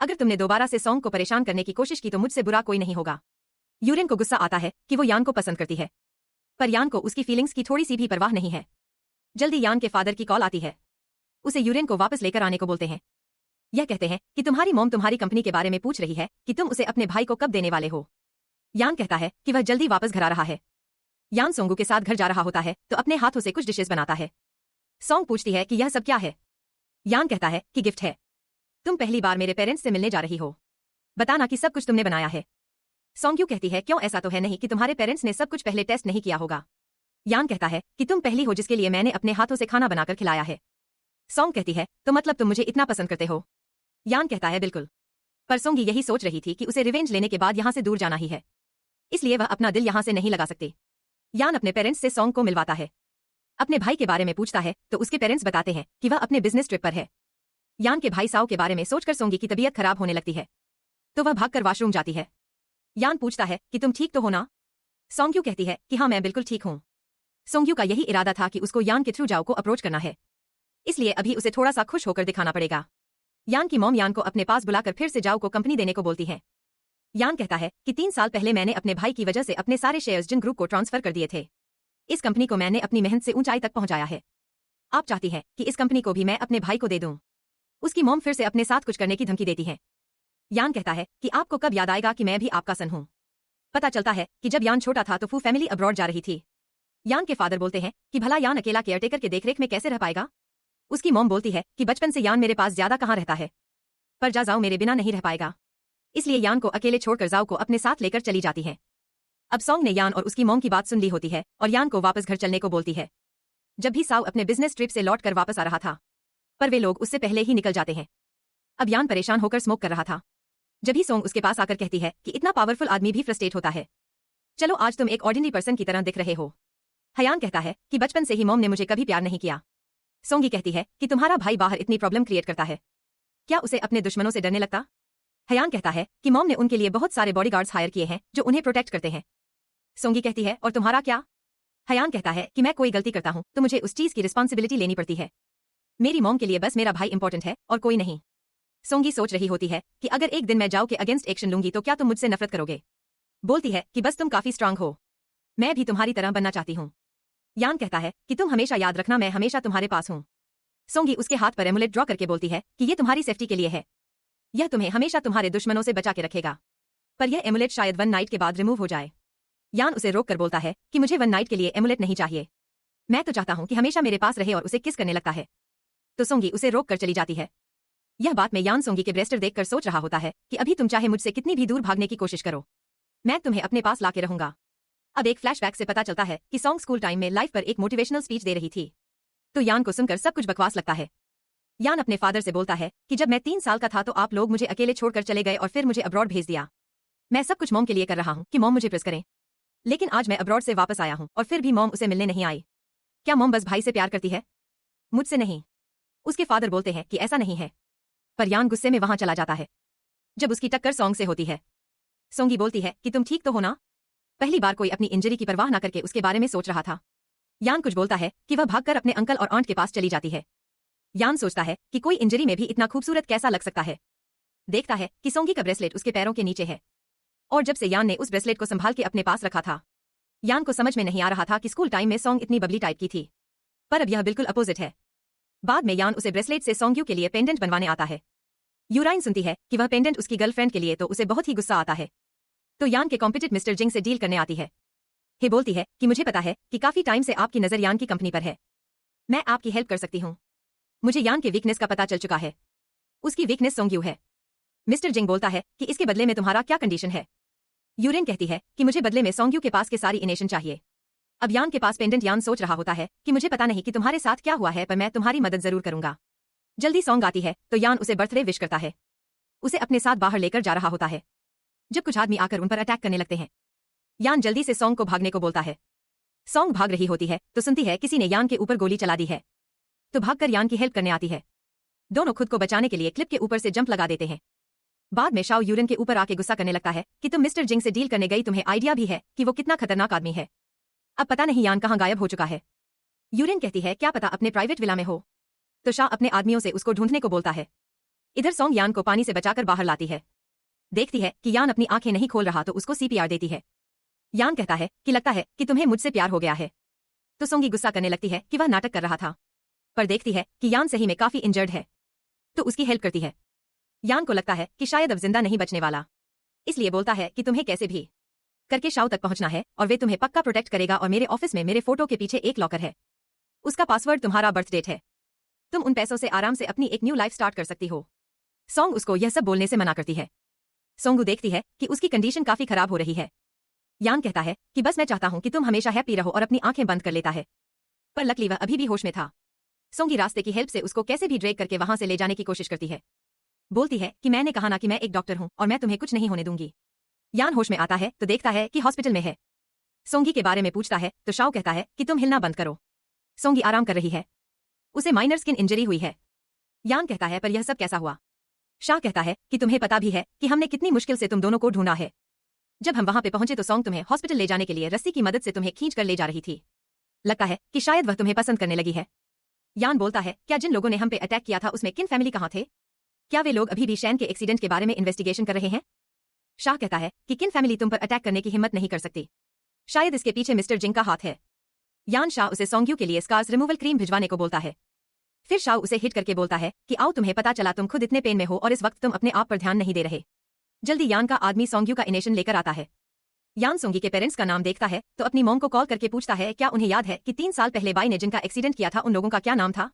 अगर तुमने दोबारा से सोंग को परेशान करने की कोशिश की तो मुझसे बुरा कोई नहीं होगा। यूरेन को गुस्सा आता है कि वो यान को पसंद करती है, पर यान को उसकी फीलिंग्स की थोड़ी सी भी परवाह नहीं है। जल्दी यान के फादर की कॉल आती है। उसे यूरेन को वापस लेकर आने को बोलते हैं। यह कहते हैं कि तुम्हारी मॉम तुम्हारी कंपनी के बारे में पूछ रही है कि तुम उसे अपने भाई को कब देने वाले हो। यान कहता है कि वह जल्दी वापस घर आ रहा है। यान सोंगू के साथ घर जा रहा होता है तो अपने हाथों से कुछ डिशेस बनाता है। सोंग पूछती है कि यह सब क्या है। यान कहता है कि गिफ्ट है। तुम पहली बार मेरे पेरेंट्स से मिलने जा रही हो। बताना कि सब कुछ तुमने बनाया है। सोंग्यू कहती है, क्यों, ऐसा तो है नहीं कि तुम्हारे पेरेंट्स ने सब कुछ पहले टेस्ट नहीं किया होगा। यान कहता है कि तुम पहली हो जिसके लिए मैंने अपने हाथों से खाना बनाकर खिलाया है। सोंग कहती है, तो मतलब तुम मुझे इतना पसंद करते हो। यान कहता है, बिल्कुल। पर सोंगी यही सोच रही थी कि उसे रिवेंज लेने के बाद यहां से दूर जाना ही है, इसलिए वह अपना दिल यहां से नहीं लगा सकती। यान अपने पेरेंट्स से सोंग को मिलवाता है। अपने भाई के बारे में पूछता है तो उसके पेरेंट्स बताते हैं कि वह अपने बिजनेस ट्रिप पर है। यान के भाई साओ के बारे में सोचकर सोंगी की तबीयत खराब होने लगती है, तो वह भागकर वॉशरूम जाती है। यान पूछता है कि तुम ठीक तो हो ना। सोंग्यू कहती है कि हाँ, मैं बिल्कुल ठीक हूँ। सोंग्यू का यही इरादा था कि उसको यान के थ्रू जाओ को अप्रोच करना है, इसलिए अभी उसे थोड़ा सा खुश होकर दिखाना पड़ेगा। यान की मॉम यान को अपने पास बुलाकर फिर से जाओ को कंपनी देने को बोलती है। यान कहता है कि 3 साल पहले मैंने अपने भाई की वजह से अपने सारे शेयर्स जिन ग्रुप को ट्रांसफर कर दिए थे। इस कंपनी को मैंने अपनी मेहनत से ऊंचाई तक पहुंचाया है। आप चाहती हैं कि इस कंपनी को भी मैं अपने भाई को दे दूं। उसकी मॉम फिर से अपने साथ कुछ करने की धमकी देती है। यान कहता है कि आपको कब याद आएगा कि मैं भी आपका सन हूं। पता चलता है कि जब यान छोटा था तो फू फैमिली अब्रॉड जा रही थी। यान के फादर बोलते हैं कि भला यान अकेला केयरटेकर के देखरेख में कैसे रह पाएगा। उसकी मॉम बोलती है कि बचपन से यान मेरे पास ज्यादा कहाँ रहता है, पर जा जाओ मेरे बिना नहीं रह पाएगा। इसलिए यान को अकेले छोड़कर जाओ को अपने साथ लेकर चली जाती है। अब सोंग ने यान और उसकी मॉम की बात सुन ली होती है और यान को वापस घर चलने को बोलती है। जब भी साओ अपने बिजनेस ट्रिप से लौट कर वापस आ रहा था, पर वे लोग उससे पहले ही निकल जाते हैं। अब यान परेशान होकर स्मोक कर रहा था। जब ही सोंग उसके पास आकर कहती है कि इतना पावरफुल आदमी भी फ्रस्ट्रेट होता है। चलो, आज तुम एक ऑर्डिनरी पर्सन की तरह दिख रहे हो। हयान कहता है कि बचपन से ही मॉम ने मुझे कभी प्यार नहीं किया। सोंगी कहती है कि तुम्हारा भाई बाहर इतनी प्रॉब्लम क्रिएट करता है, क्या उसे अपने दुश्मनों से डरने लगता। हयान कहता है कि मॉम ने उनके लिए बहुत सारे बॉडीगार्ड्स हायर किए हैं जो उन्हें प्रोटेक्ट करते हैं। सोंगी कहती है, और तुम्हारा क्या। हयान कहता है कि मैं कोई गलती करता हूं तो मुझे उस चीज की रिस्पॉन्सिबिलिटी लेनी पड़ती है। मेरी मॉम के लिए बस मेरा भाई इंपॉर्टेंट है और कोई नहीं। सोंगी सोच रही होती है कि अगर एक दिन मैं जाओ के अगेंस्ट एक्शन लूंगी तो क्या तुम मुझसे नफरत करोगे। बोलती है कि बस तुम काफी स्ट्रांग हो, मैं भी तुम्हारी तरह बनना चाहती हूँ। यान कहता है कि तुम हमेशा याद रखना, मैं हमेशा तुम्हारे पास हूँ। सोंगी उसके हाथ पर एमुलेट ड्रॉ करके बोलती है कि ये तुम्हारी सेफ्टी के लिए है, यह तुम्हें हमेशा तुम्हारे दुश्मनों से बचा के रखेगा। पर यह एमुलेट शायद 1 नाइट के बाद रिमूव हो जाए। यान उसे रोक कर बोलता है कि मुझे 1 नाइट के लिए एमुलेट नहीं चाहिए, मैं तो चाहता हूँ कि हमेशा मेरे पास रहे और उसे किस करने लगता है। तो सोंगी उसे रोक कर चली जाती है। यह बात में यान सोंगी के ब्रेस्टर देखकर सोच रहा होता है कि अभी तुम चाहे मुझसे कितनी भी दूर भागने की कोशिश करो, मैं तुम्हें अपने पास लाके रहूंगा। अब एक फ्लैशबैक से पता चलता है कि सोंग स्कूल टाइम में लाइफ पर एक मोटिवेशनल स्पीच दे रही थी। तो यान को सुनकर सब कुछ बकवास लगता है। यान अपने फादर से बोलता है कि जब मैं 3 साल का था तो आप लोग मुझे अकेले छोड़कर चले गए और फिर मुझे अब्रॉड भेज दिया। मैं सब कुछ मॉम के लिए कर रहा हूँ कि मॉम मुझे प्रेस करें, लेकिन आज मैं अब्रॉड से वापस आया हूँ और फिर भी मॉम उसे मिलने नहीं आई। क्या मॉम बस भाई से प्यार करती है, मुझसे नहीं। उसके फादर बोलते हैं कि ऐसा नहीं है, पर यान गुस्से में वहां चला जाता है जब उसकी टक्कर सोंग से होती है। सोंगी बोलती है कि तुम ठीक तो हो ना। पहली बार कोई अपनी इंजरी की परवाह न करके उसके बारे में सोच रहा था। यान कुछ बोलता है कि वह भागकर अपने अंकल और आंट के पास चली जाती है। यान सोचता है कि कोई इंजरी में भी इतना खूबसूरत कैसा लग सकता है। देखता है कि सोंगी का ब्रेसलेट उसके पैरों के नीचे है, और जब से यान ने उस ब्रेसलेट को संभाल के अपने पास रखा था, यान को समझ में नहीं आ रहा था कि स्कूल टाइम में सोंग इतनी बबली टाइप की थी, पर अब यह बिल्कुल अपोजिट है। बाद में यान उसे ब्रेसलेट से सोंग्यू के लिए पेंडेंट बनवाने आता है। यूराइन सुनती है कि वह पेंडेंट उसकी गर्लफ्रेंड के लिए, तो उसे बहुत ही गुस्सा आता है। तो यान के कॉम्पिटिट मिस्टर जिंग से डील करने आती है। हे बोलती है कि मुझे पता है कि काफी टाइम से आपकी नजर यान की कंपनी पर है, मैं आपकी हेल्प कर सकती हूँ। मुझे यान के वीकनेस का पता चल चुका है, उसकी वीकनेस सोंग्यू है। मिस्टर जिंग बोलता है कि इसके बदले में तुम्हारा क्या कंडीशन है। यूरेन कहती है कि मुझे बदले में सोंग्यू के पास के सारी इनेशन चाहिए। अब यान के पास पेंडेंट। यान सोच रहा होता है कि मुझे पता नहीं कि तुम्हारे साथ क्या हुआ है, पर मैं तुम्हारी मदद जरूर करूंगा। जल्दी सोंग आती है तो यान उसे बर्थडे विश करता है, उसे अपने साथ बाहर लेकर जा रहा होता है जब कुछ आदमी आकर उन पर अटैक करने लगते हैं। यान जल्दी से सोंग को भागने को बोलता है। सोंग भाग रही होती है तो सुनती है किसी ने यान के ऊपर गोली चला दी है, तो भागकर यान की हेल्प करने आती है। दोनों खुद को बचाने के लिए क्लिप के ऊपर से जंप लगा देते हैं। बाद में शाओ यूरिन के ऊपर आके गुस्सा करने लगता है कि तुम मिस्टर जिंग से डील करने गई, तुम्हें आइडिया भी है कि वो कितना खतरनाक आदमी है। अब पता नहीं यान कहाँ गायब हो चुका है। यूरिन कहती है क्या पता अपने प्राइवेट विला में हो। तो शाह अपने आदमियों से उसको ढूंढने को बोलता है। इधर सोंग यान को पानी से बचाकर बाहर लाती है। देखती है कि यान अपनी आंखें नहीं खोल रहा तो उसको सीपीआर देती है। यान कहता है कि लगता है कि तुम्हें मुझसे प्यार हो गया है। तो सोंगी गुस्सा करने लगती है कि वह नाटक कर रहा था, पर देखती है कि यान सही में काफी इंजर्ड है, तो उसकी हेल्प करती है। यान को लगता है कि शायद अब जिंदा नहीं बचने वाला, इसलिए बोलता है कि तुम्हें कैसे भी करके शाओ तक पहुंचना है और वे तुम्हें पक्का प्रोटेक्ट करेगा, और मेरे ऑफिस में मेरे फोटो के पीछे एक लॉकर है, उसका पासवर्ड तुम्हारा बर्थ डेट है, तुम उन पैसों से आराम से अपनी एक न्यू लाइफ स्टार्ट कर सकती हो। सोंग उसको यह सब बोलने से मना करती है। सोंगू देखती है कि उसकी कंडीशन काफी खराब हो रही है। यान कहता है कि बस मैं चाहता हूं कि तुम हमेशा हैप्पी रहो और अपनी आंखें बंद कर लेता है। पर लकली वह अभी भी होश में था। सोंगी रास्ते की हेल्प से उसको कैसे भी ड्रैग करके वहां से ले जाने की कोशिश करती है। बोलती है कि मैंने कहा ना कि मैं एक डॉक्टर हूं और मैं तुम्हें कुछ नहीं होने दूंगी। यान होश में आता है तो देखता है कि हॉस्पिटल में है। सोंगी के बारे में पूछता है तो शाओ कहता है कि तुम हिलना बंद करो। सोंगी आराम कर रही है। उसे माइनर स्किन इंजरी हुई है। यान कहता है पर यह सब कैसा हुआ। शाह कहता है कि तुम्हें पता भी है कि हमने कितनी मुश्किल से तुम दोनों को ढूंढा है। जब हम वहां पे पहुंचे तो सोंग तुम्हें हॉस्पिटल ले जाने के लिए रस्सी की मदद से तुम्हें खींच कर ले जा रही थी। लगता है कि शायद वह तुम्हें पसंद करने लगी है। यान बोलता है क्या जिन लोगों ने हम पे अटैक किया था उसमें किन फैमिली कहाँ थे? क्या वे लोग अभी भी शैन के एक्सीडेंट के बारे में इन्वेस्टिगेशन कर रहे हैं? शाह कहता है कि किन फैमिली तुम पर अटैक करने की हिम्मत नहीं कर सकती। शायद इसके पीछे मिस्टर जिंग का हाथ है। यान शाह उसे सोंग्यू के लिए स्कार्स रिमूवल क्रीम भिजवाने को बोलता है। फिर शाह उसे हिट करके बोलता है कि आओ तुम्हें पता चला तुम खुद इतने पेन में हो और इस वक्त तुम अपने आप पर ध्यान नहीं दे रहे। जल्दी यान का आदमी सोंग्यू का इनेशन लेकर आता है। यान सोंगी के पेरेंट्स का नाम देखता है तो अपनी मॉम को कॉल करके पूछता है क्या उन्हें याद है कि 3 साल पहले बाई ने जिनका एक्सीडेंट किया था उन लोगों का क्या नाम था।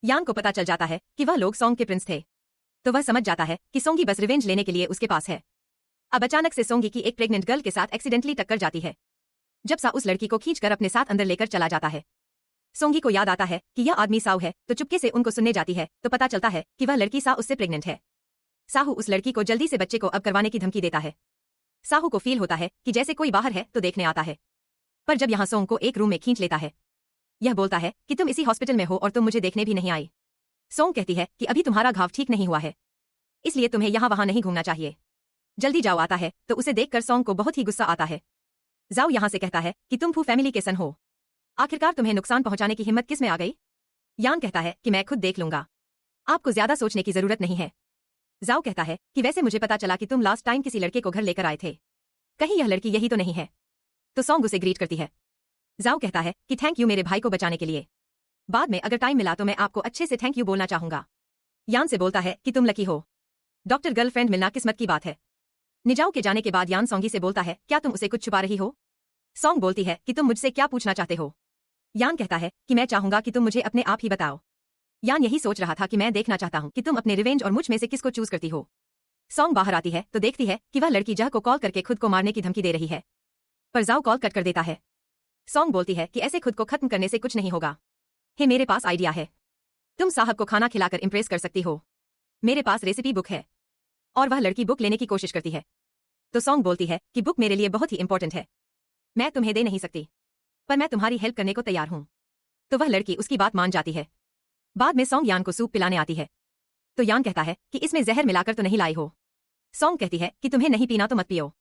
यान को पता चल जाता है कि वह लोग सोंग के प्रिंस थे। तो वह समझ जाता है कि सोंगी बस रिवेंज लेने के लिए उसके पास है। अब अचानक से सोंगी की एक प्रेग्नेंट गर्ल के साथ एक्सीडेंटली टक्कर जाती है। जब सा उस लड़की को खींचकर अपने साथ अंदर लेकर चला जाता है। सोंगी को याद आता है कि यह आदमी साहू है तो चुपके से उनको सुनने जाती है तो पता चलता है कि वह लड़की सा उससे प्रेग्नेंट है। साहू उस लड़की को जल्दी से बच्चे को अब करवाने की धमकी देता है। साहू को फील होता है कि जैसे कोई बाहर है तो देखने आता है। पर जब यहाँ सोंग को एक रूम में खींच लेता है। यह बोलता है कि तुम इसी हॉस्पिटल में हो और तुम मुझे देखने भी नहीं आई। सोंग कहती है कि अभी तुम्हारा घाव ठीक नहीं हुआ है, इसलिए तुम्हें यहाँ वहां नहीं घूमना चाहिए। जल्दी जाओ आता है तो उसे देखकर सोंग को बहुत ही गुस्सा आता है। जाओ यहाँ से कहता है कि तुम फू फैमिली के सन हो, आखिरकार तुम्हें नुकसान पहुंचाने की हिम्मत किस में आ गई। यान कहता है कि मैं खुद देख लूंगा, आपको ज्यादा सोचने की जरूरत नहीं है। जाओ कहता है कि वैसे मुझे पता चला कि तुम लास्ट टाइम किसी लड़के को घर लेकर आए थे, कहीं यह लड़की यही तो नहीं है। तो सोंग उसे ग्रीट करती है। जाओ कहता है कि थैंक यू मेरे भाई को बचाने के लिए, बाद में अगर टाइम मिला तो मैं आपको अच्छे से थैंक यू बोलना चाहूंगा। यान से बोलता है कि तुम लकी हो, डॉक्टर गर्लफ्रेंड मिलना किस्मत की बात है। निजाओ के जाने के बाद यान सोंगी से बोलता है क्या तुम उसे कुछ छुपा रही हो। सोंग बोलती है कि तुम मुझसे क्या पूछना चाहते हो। यान कहता है कि मैं चाहूंगा कि तुम मुझे अपने आप ही बताओ। यान यही सोच रहा था कि मैं देखना चाहता हूं कि तुम अपने रिवेंज और मुझ में से किसको चूज करती हो। सोंग बाहर आती है तो देखती है कि वह लड़की जह को कॉल करके खुद को मारने की धमकी दे रही है, पर जाओ कॉल कट कर देता है। सोंग बोलती है कि ऐसे खुद को खत्म करने से कुछ नहीं होगा। हे मेरे पास आइडिया है, तुम साहब को खाना खिलाकर इंप्रेस कर सकती हो। मेरे पास रेसिपी बुक है। और वह लड़की बुक लेने की कोशिश करती है। तो सोंग बोलती है कि बुक मेरे लिए बहुत ही इंपॉर्टेंट है, मैं तुम्हें दे नहीं सकती, पर मैं तुम्हारी हेल्प करने को तैयार हूं। तो वह लड़की उसकी बात मान जाती है। बाद में सोंग यान को सूप पिलाने आती है। तो यान कहता है कि इसमें जहर मिलाकर तो नहीं लाई हो। सोंग कहती है कि तुम्हें नहीं पीना तो मत पियो।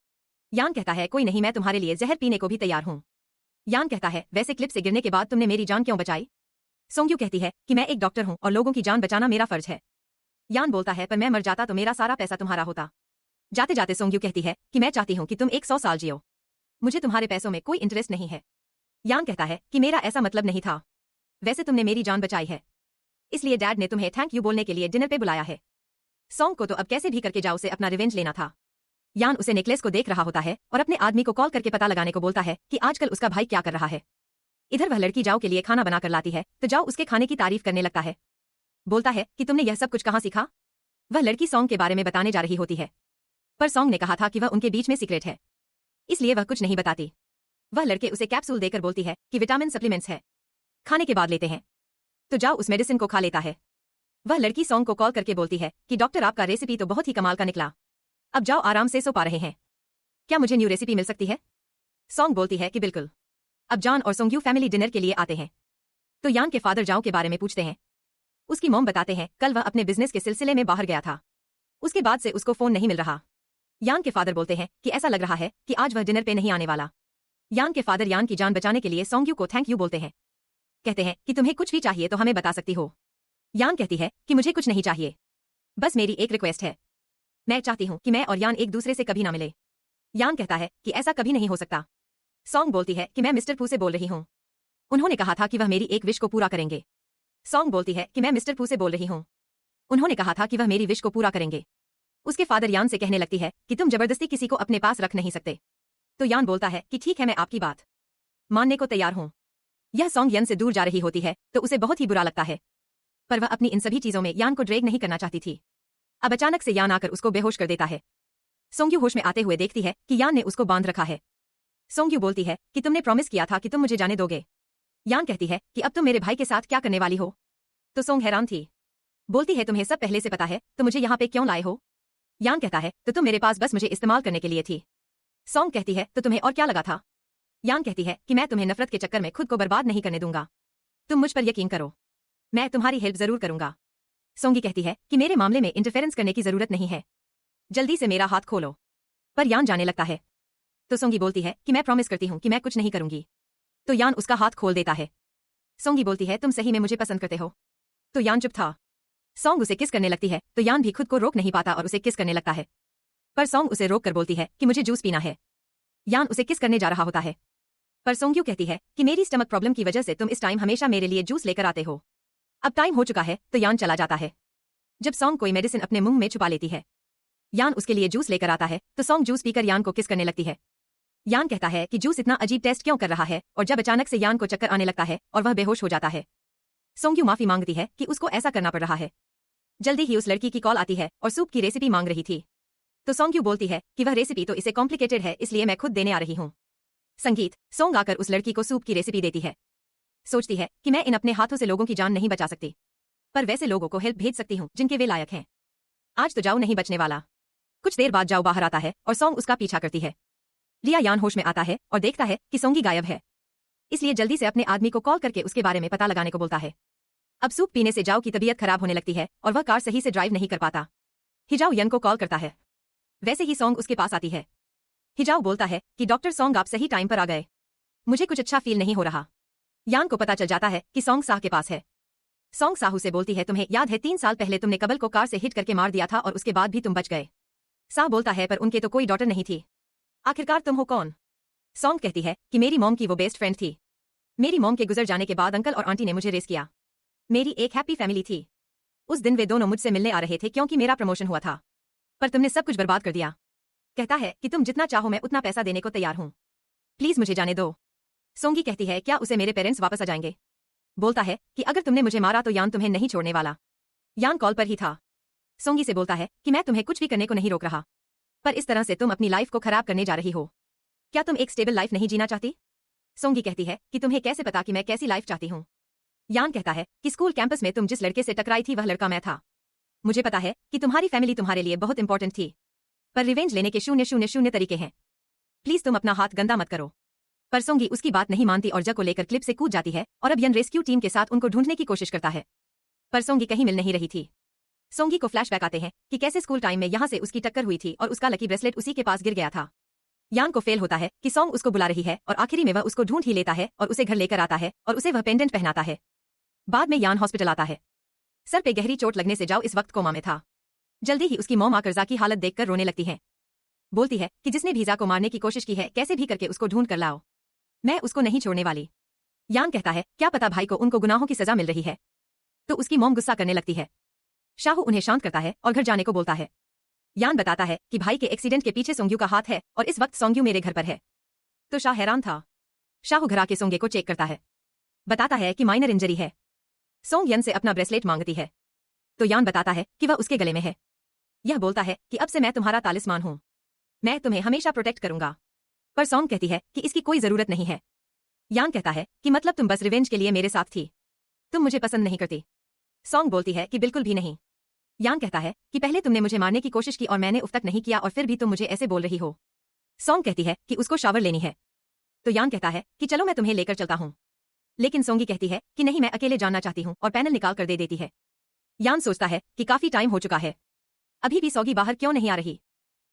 यान कहता है कोई नहीं, मैं तुम्हारे लिए जहर पीने को भी तैयार हूं। यान कहता है वैसे क्लिप से गिरने के बाद तुमने मेरी जान क्यों बचाई। सोंग्यू कहती है कि मैं एक डॉक्टर हूं और लोगों की जान बचाना मेरा फर्ज है। यान बोलता है पर मैं मर जाता तो मेरा सारा पैसा तुम्हारा होता। जाते जाते सोंग्यू कहती है कि मैं चाहती हूं कि तुम 100 साल जियो, मुझे तुम्हारे पैसों में कोई इंटरेस्ट नहीं है। यान कहता है कि मेरा ऐसा मतलब नहीं था, वैसे तुमने मेरी जान बचाई है, इसलिए डैड ने तुम्हें थैंक यू बोलने के लिए डिनर पे बुलाया है। सोंग को तो अब कैसे भी करके जाओ से अपना रिवेंज लेना था। यान उसे नेकलेस को देख रहा होता है और अपने आदमी को कॉल करके पता लगाने को बोलता है कि आजकल उसका भाई क्या कर रहा है। इधर वह लड़की जाओ के लिए खाना बनाकर लाती है तो जाओ उसके खाने की तारीफ करने लगता है। बोलता है कि तुमने यह सब कुछ कहाँ सीखा। वह लड़की सोंग के बारे में बताने जा रही होती है, पर सोंग ने कहा था कि वह उनके बीच में सीक्रेट है, इसलिए वह कुछ नहीं बताती। वह लड़के उसे कैप्सूल देकर बोलती है कि विटामिन सप्लीमेंट्स है, खाने के बाद लेते हैं, तो जाओ उस मेडिसिन को खा लेता है। वह लड़की सोंग को कॉल करके बोलती है कि डॉक्टर आपका रेसिपी तो बहुत ही कमाल का निकला, अब जाओ आराम से सो पा रहे हैं, क्या मुझे न्यू रेसिपी मिल सकती है। सोंग बोलती है कि बिल्कुल। अब जान और सोंग्यू फैमिली डिनर के लिए आते हैं। तो यान के फादर जाओ के बारे में पूछते हैं। उसकी मॉम बताते हैं कल वह अपने बिजनेस के सिलसिले में बाहर गया था, उसके बाद से उसको फोन नहीं मिल रहा। यान के फादर बोलते हैं कि ऐसा लग रहा है कि आज वह डिनर पे नहीं आने वाला। यान के फादर यान की जान बचाने के लिए सोंग्यू को थैंक यू बोलते हैं। कहते हैं कि तुम्हें कुछ भी चाहिए तो हमें बता सकती हो। यान कहती है कि मुझे कुछ नहीं चाहिए, बस मेरी एक रिक्वेस्ट है, मैं चाहती हूं कि मैं और यान एक दूसरे से कभी ना मिले। यान कहता है कि ऐसा कभी नहीं हो सकता। सोंग बोलती है कि मैं मिस्टर पू से बोल रही हूं, उन्होंने कहा था कि वह मेरी एक विश को पूरा करेंगे। सोंग बोलती है कि मैं मिस्टर पू से बोल रही हूं, उन्होंने कहा था कि वह मेरी विश को पूरा करेंगे। उसके फादर यान से कहने लगती है कि तुम जबरदस्ती किसी को अपने पास रख नहीं सकते। तो यान बोलता है कि ठीक है, मैं आपकी बात मानने को तैयार हूं। यह सोंग यान से दूर जा रही होती है तो उसे बहुत ही बुरा लगता है, पर वह अपनी इन सभी चीजों में यान को ड्रैग नहीं करना चाहती थी। अब अचानक से यान आकर उसको बेहोश कर देता है। सोंग्यू होश में आते हुए देखती है कि यान ने उसको बांध रखा है। सोंग्यू बोलती है कि तुमने प्रॉमिस किया था कि तुम मुझे जाने दोगे। यान कहती है कि अब तुम मेरे भाई के साथ क्या करने वाली हो। तो सोंग हैरान थी। बोलती है तुम्हें सब पहले से पता है तो मुझे यहाँ पे क्यों लाए हो। यान कहता है तो तुम मेरे पास बस मुझे इस्तेमाल करने के लिए थी। सोंग कहती है तो तुम्हें और क्या लगा था। यान कहती है कि मैं तुम्हें नफरत के चक्कर में खुद को बर्बाद नहीं करने दूंगा। तुम मुझ पर यकीन करो, मैं तुम्हारी हेल्प जरूर करूंगा। सोंगी कहती है कि मेरे मामले में इंटरफेरेंस करने की जरूरत नहीं है, जल्दी से मेरा हाथ खोलो। पर यान जाने लगता है। तो सोंगी बोलती है कि मैं प्रॉमिस करती हूँ कि मैं कुछ नहीं करूंगी। तो यान उसका हाथ खोल देता है। सोंगी बोलती है तुम सही में मुझे पसंद करते हो। तो यान चुप था। सोंग उसे किस करने लगती है तो यान भी खुद को रोक नहीं पाता और उसे किस करने लगता है। पर सोंग उसे रोक कर बोलती है कि मुझे जूस पीना है। यान उसे किस करने जा रहा होता है। पर सोंग्यू कहती है कि मेरी स्टमक प्रॉब्लम की वजह से तुम इस टाइम हमेशा मेरे लिए जूस लेकर आते हो। अब टाइम हो चुका है तो यान चला जाता है। जब सोंग कोई मेडिसिन अपने मुंह में छुपा लेती है, यान उसके लिए जूस लेकर आता है तो सोंग जूस पीकर यान को किस करने लगती है। यान कहता है कि जूस इतना अजीब टेस्ट क्यों कर रहा है और जब अचानक से यान को चक्कर आने लगता है और वह बेहोश हो जाता है। सोंग्यू माफी मांगती है कि उसको ऐसा करना पड़ रहा है। जल्दी ही उस लड़की की कॉल आती है और सूप की रेसिपी मांग रही थी। तो सोंग्यू बोलती है कि वह रेसिपी तो इसे कॉम्प्लिकेटेड है इसलिए मैं खुद देने आ रही हूँ। संगीत सोंग आकर उस लड़की को सूप की रेसिपी देती है। सोचती है कि मैं इन अपने हाथों से लोगों की जान नहीं बचा सकती, पर वैसे लोगों को हेल्प भेज सकती हूँ जिनके वे लायक हैं। आज तो जाओ नहीं बचने वाला। कुछ देर बाद जाओ बाहर आता है और सोंग उसका पीछा करती है। लिया यान होश में आता है और देखता है कि सोंगी गायब है, इसलिए जल्दी से अपने आदमी को कॉल करके उसके बारे में पता लगाने को बोलता है। अब सूप पीने से जाओ की तबीयत खराब होने लगती है और वह कार सही से ड्राइव नहीं कर पाता। हिजाओ यन को कॉल करता है। वैसे ही सोंग उसके पास आती है। हिजाओ बोलता है कि डॉक्टर सोंग आप सही टाइम पर आ गए, मुझे कुछ अच्छा फील नहीं हो रहा। यान को पता चल जाता है कि सोंग साह के पास है। सोंग साहू से बोलती है तुम्हें याद है 3 साल पहले तुमने कबल को कार से हिट करके मार दिया था और उसके बाद भी तुम बच गए। साह बोलता है पर उनके तो कोई डॉटर नहीं थी। आखिरकार तुम हो कौन। सोंग कहती है कि मेरी मॉम की वो बेस्ट फ्रेंड थी। मेरी मॉम के गुजर जाने के बाद अंकल और आंटी ने मुझे रेस किया। मेरी एक हैप्पी फैमिली थी। उस दिन वे दोनों मुझसे मिलने आ रहे थे क्योंकि मेरा प्रमोशन हुआ था, पर तुमने सब कुछ बर्बाद कर दिया। कहता है कि तुम जितना चाहो मैं उतना पैसा देने को तैयार हूँ, प्लीज मुझे जाने दो। सोंगी कहती है क्या उसे मेरे पेरेंट्स वापस आ जाएंगे। बोलता है कि अगर तुमने मुझे मारा तो यान तुम्हें नहीं छोड़ने वाला। यान कॉल पर ही था। सोंगी से बोलता है कि मैं तुम्हें कुछ भी करने को नहीं रोक रहा, पर इस तरह से तुम अपनी लाइफ को खराब करने जा रही हो। क्या तुम एक स्टेबल लाइफ नहीं जीना चाहती। सोंगी कहती है कि तुम्हें कैसे पता कि मैं कैसी लाइफ चाहती हूँ। यान कहता है कि स्कूल कैंपस में तुम जिस लड़के से टकराई थी वह लड़का मैं था। मुझे पता है कि तुम्हारी फैमिली तुम्हारे लिए बहुत इंपॉर्टेंट थी, पर रिवेंज लेने के 000 तरीके हैं। प्लीज तुम अपना हाथ गंदा मत करो। पर सोंगी उसकी बात नहीं मानती और जग को लेकर क्लिप से कूद जाती है और अब यन रेस्क्यू टीम के साथ उनको ढूंढने की कोशिश करता है, पर सोंगी कहीं मिल नहीं रही थी। सोंगी को फ्लैशबैक आते हैं कि कैसे स्कूल टाइम में यहाँ से उसकी टक्कर हुई थी और उसका लकी ब्रेसलेट उसी के पास गिर गया था। यान को फेल होता है कि सोंग उसको बुला रही है और आखिरी में वह उसको ढूंढ ही लेता है और उसे घर लेकर आता है और उसे वह पेंडेंट पहनाता है। बाद में यान हॉस्पिटल आता है। सर पे गहरी चोट लगने से जाओ इस वक्त कोमा में था। जल्दी ही उसकी मॉम आकर जा की हालत देखकर रोने लगती है। बोलती है कि जिसने भी जा को मारने की कोशिश की है कैसे भी करके उसको ढूंढ कर लाओ, मैं उसको नहीं छोड़ने वाली। यान कहता है क्या पता भाई को उनको गुनाहों की सजा मिल रही है। तो उसकी मॉम गुस्सा करने लगती है। शाहू उन्हें शांत करता है और घर जाने को बोलता है। यान बताता है कि भाई के एक्सीडेंट के पीछे सोंग्यू का हाथ है और इस वक्त सोंग्यू मेरे घर पर है। तो शाह हैरान था। शाहू घर आके सोंगे को चेक करता है, बताता है कि माइनर इंजरी है। सोंग यन से अपना ब्रेसलेट मांगती है, तो यान बताता है कि वह उसके गले में है। यह बोलता है कि अब से मैं तुम्हारा तालिस्मान हूं, मैं तुम्हें हमेशा प्रोटेक्ट करूंगा। पर सोंग कहती है कि इसकी कोई जरूरत नहीं है। यान कहता है कि मतलब तुम बस रिवेंज के लिए मेरे साथ थी, तुम मुझे पसंद नहीं करती। सोंग बोलती है कि बिल्कुल भी नहीं। यान कहता है कि पहले तुमने मुझे मारने की कोशिश की और मैंने उफ तक नहीं किया और फिर भी तुम मुझे ऐसे बोल रही हो। सोंग कहती है कि उसको शावर लेनी है। तो यान कहता है कि चलो मैं तुम्हें लेकर चलता हूं। लेकिन सोंगी कहती है कि नहीं मैं अकेले जानना चाहती हूं और पैनल निकाल कर दे देती है। यान सोचता है कि काफी टाइम हो चुका है, अभी भी सोंगी बाहर क्यों नहीं आ रही।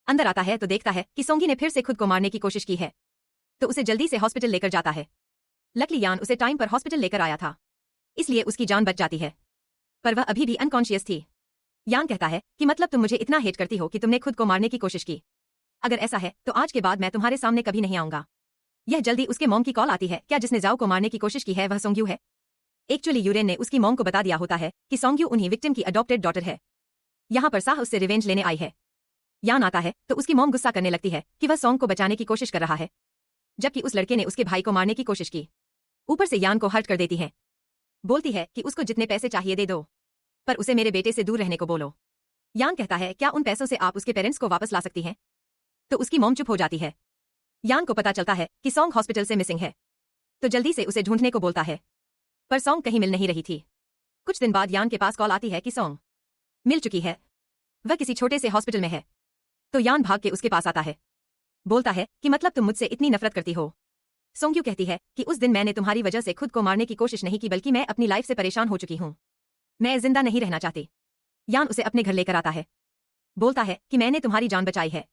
अंदर आता है तो देखता है कि सोंगी ने फिर से खुद को मारने की कोशिश की है, तो उसे जल्दी से हॉस्पिटल लेकर जाता है। लकली यान उसे टाइम पर हॉस्पिटल लेकर आया था, इसलिए उसकी जान बच जाती है, पर वह अभी भी अनकॉन्शियस थी। यान कहता है कि मतलब तुम मुझे इतना हेट करती हो कि तुमने खुद को मारने की कोशिश की। अगर ऐसा है तो आज के बाद मैं तुम्हारे सामने कभी नहीं आऊंगा। यह जल्दी उसके मॉम की कॉल आती है, क्या जिसने जाओ को मारने की कोशिश की है वह सोंग्यू है। एक्चुअली यूरेन ने उसकी मॉम को बता दिया होता है कि सोंग्यू उन्हीं विक्टिम की अडॉप्टेड डॉटर है। यहाँ पर साह उससे रिवेंज लेने आई है। यान आता है तो उसकी मॉम गुस्सा करने लगती है कि वह सोंग को बचाने की कोशिश कर रहा है, जबकि उस लड़के ने उसके भाई को मारने की कोशिश की। ऊपर से यान को हर्ट कर देती है। बोलती है कि उसको जितने पैसे चाहिए दे दो, पर उसे मेरे बेटे से दूर रहने को बोलो। यान कहता है क्या उन पैसों से आप उसके पेरेंट्स को वापस ला सकती हैं? तो उसकी मॉम चुप हो जाती है। यान को पता चलता है कि सॉन्ग हॉस्पिटल से मिसिंग है, तो जल्दी से उसे ढूंढने को बोलता है, पर सॉन्ग कहीं मिल नहीं रही थी। कुछ दिन बाद यान के पास कॉल आती है कि सॉन्ग मिल चुकी है, वह किसी छोटे से हॉस्पिटल में है। तो यान भाग के उसके पास आता है, बोलता है कि मतलब तुम मुझसे इतनी नफरत करती हो। सोंग्यू कहती है कि उस दिन मैंने तुम्हारी वजह से खुद को मारने की कोशिश नहीं की, बल्कि मैं अपनी लाइफ से परेशान हो चुकी हूं। मैं जिंदा नहीं रहना चाहती। यान उसे अपने घर लेकर आता है, बोलता है कि मैंने तुम्हारी जान बचाई है,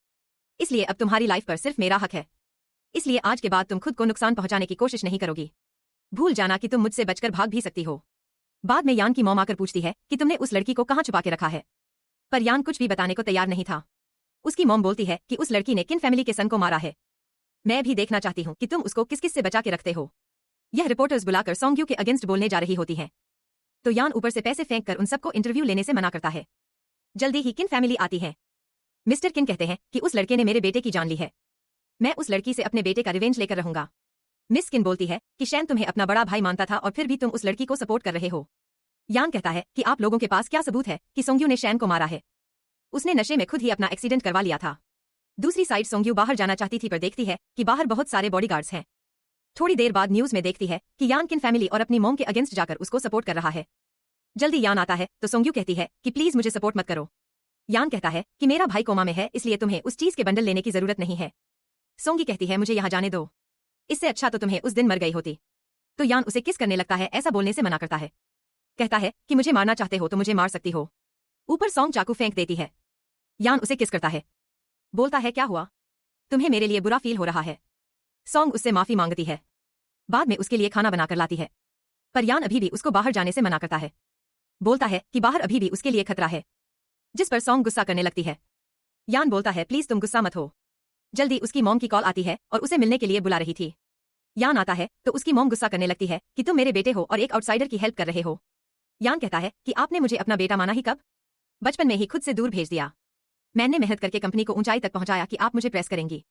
इसलिए अब तुम्हारी लाइफ पर सिर्फ मेरा हक है। इसलिए आज के बाद तुम खुद को नुकसान पहुंचाने की कोशिश नहीं करोगी। भूल जाना कि तुम मुझसे बचकर भाग भी सकती हो। बाद में यान की मॉम आकर पूछती है कि तुमने उस लड़की को कहां छुपा के रखा है, पर यान कुछ भी बताने को तैयार नहीं था। उसकी मॉम बोलती है कि उस लड़की ने किन फैमिली के सन को मारा है। मैं भी देखना चाहती हूं कि तुम उसको किस किस से बचा के रखते हो। यह रिपोर्टर्स बुलाकर सोंग्यू के अगेंस्ट बोलने जा रही होती हैं। तो यान ऊपर से पैसे फेंक कर उन सबको इंटरव्यू लेने से मना करता है। जल्दी ही किन फैमिली आती है। मिस्टर किन कहते हैं कि उस लड़के ने मेरे बेटे की जान ली है, मैं उस लड़की से अपने बेटे का रिवेंज लेकर रहूंगा। मिस किन बोलती है कि शैन तुम्हें अपना बड़ा भाई मानता था और फिर भी तुम उस लड़की को सपोर्ट कर रहे हो। यान कहता है कि आप लोगों के पास क्या सबूत है कि सोंग्यू ने शैन को मारा है। उसने नशे में खुद ही अपना एक्सीडेंट करवा लिया था। दूसरी साइड सोंग्यू बाहर जाना चाहती थी, पर देखती है कि बाहर बहुत सारे बॉडीगार्ड्स हैं। थोड़ी देर बाद न्यूज में देखती है कि यान किन फैमिली और अपनी मॉम के अगेंस्ट जाकर उसको सपोर्ट कर रहा है। जल्दी यान आता है तो सोंग्यू कहती है कि प्लीज मुझे सपोर्ट मत करो। यान कहता है कि मेरा भाई कोमा में है, इसलिए तुम्हें उस चीज के बंडल लेने की जरूरत नहीं है। सोंगी कहती है मुझे यहाँ जाने दो, इससे अच्छा तो तुम्हें उस दिन मर गई होती। तो यान उसे किस करने लगता है, ऐसा बोलने से मना करता है। कहता है कि मुझे मारना चाहते हो तो मुझे मार सकती हो। ऊपर सॉन्ग चाकू फेंक देती है। यान उसे किस करता है, बोलता है क्या हुआ, तुम्हें मेरे लिए बुरा फील हो रहा है। सॉन्ग उससे माफी मांगती है, बाद में उसके लिए खाना बनाकर लाती है, पर यान अभी भी उसको बाहर जाने से मना करता है। बोलता है कि बाहर अभी भी उसके लिए खतरा है, जिस पर सॉन्ग गुस्सा करने लगती है। यान बोलता है प्लीज तुम गुस्सा मत हो। जल्दी उसकी मॉम की कॉल आती है और उसे मिलने के लिए बुला रही थी। यान आता है तो उसकी मॉम गुस्सा करने लगती है कि तुम मेरे बेटे हो और एक आउटसाइडर की हेल्प कर रहे हो। यान कहता है कि आपने मुझे अपना बेटा माना ही कब, बचपन में ही खुद से दूर भेज दिया। मैंने मेहनत करके कंपनी को ऊंचाई तक पहुंचाया कि आप मुझे प्रेस करेंगी,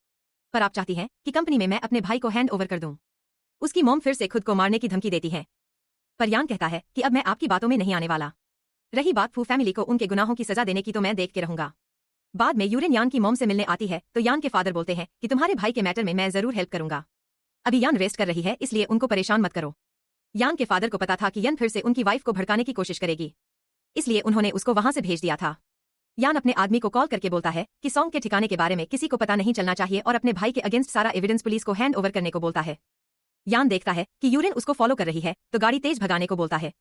पर आप चाहती हैं कि कंपनी में मैं अपने भाई को हैंड ओवर कर दूं। उसकी मॉम फिर से खुद को मारने की धमकी देती है, पर यान कहता है कि अब मैं आपकी बातों में नहीं आने वाला। रही बात फू फैमिली को उनके गुनाहों की सजा देने की, तो मैं देख के रहूंगा। बाद में यूरिन यान की मॉम से मिलने आती है तो यान के फादर बोलते हैं कि तुम्हारे भाई के मैटर में मैं जरूर हेल्प करूंगा। अभी यान रेस्ट कर रही है, इसलिए उनको परेशान मत करो। यान के फादर को पता था कि यन फिर से उनकी वाइफ को भड़काने की कोशिश करेगी, इसलिए उन्होंने उसको वहां से भेज दिया था। यान अपने आदमी को कॉल करके बोलता है कि सॉन्ग के ठिकाने के बारे में किसी को पता नहीं चलना चाहिए और अपने भाई के अगेंस्ट सारा एविडेंस पुलिस को हैंड ओवर करने को बोलता है। यान देखता है कि यूरिन उसको फॉलो कर रही है तो गाड़ी तेज भगाने को बोलता है।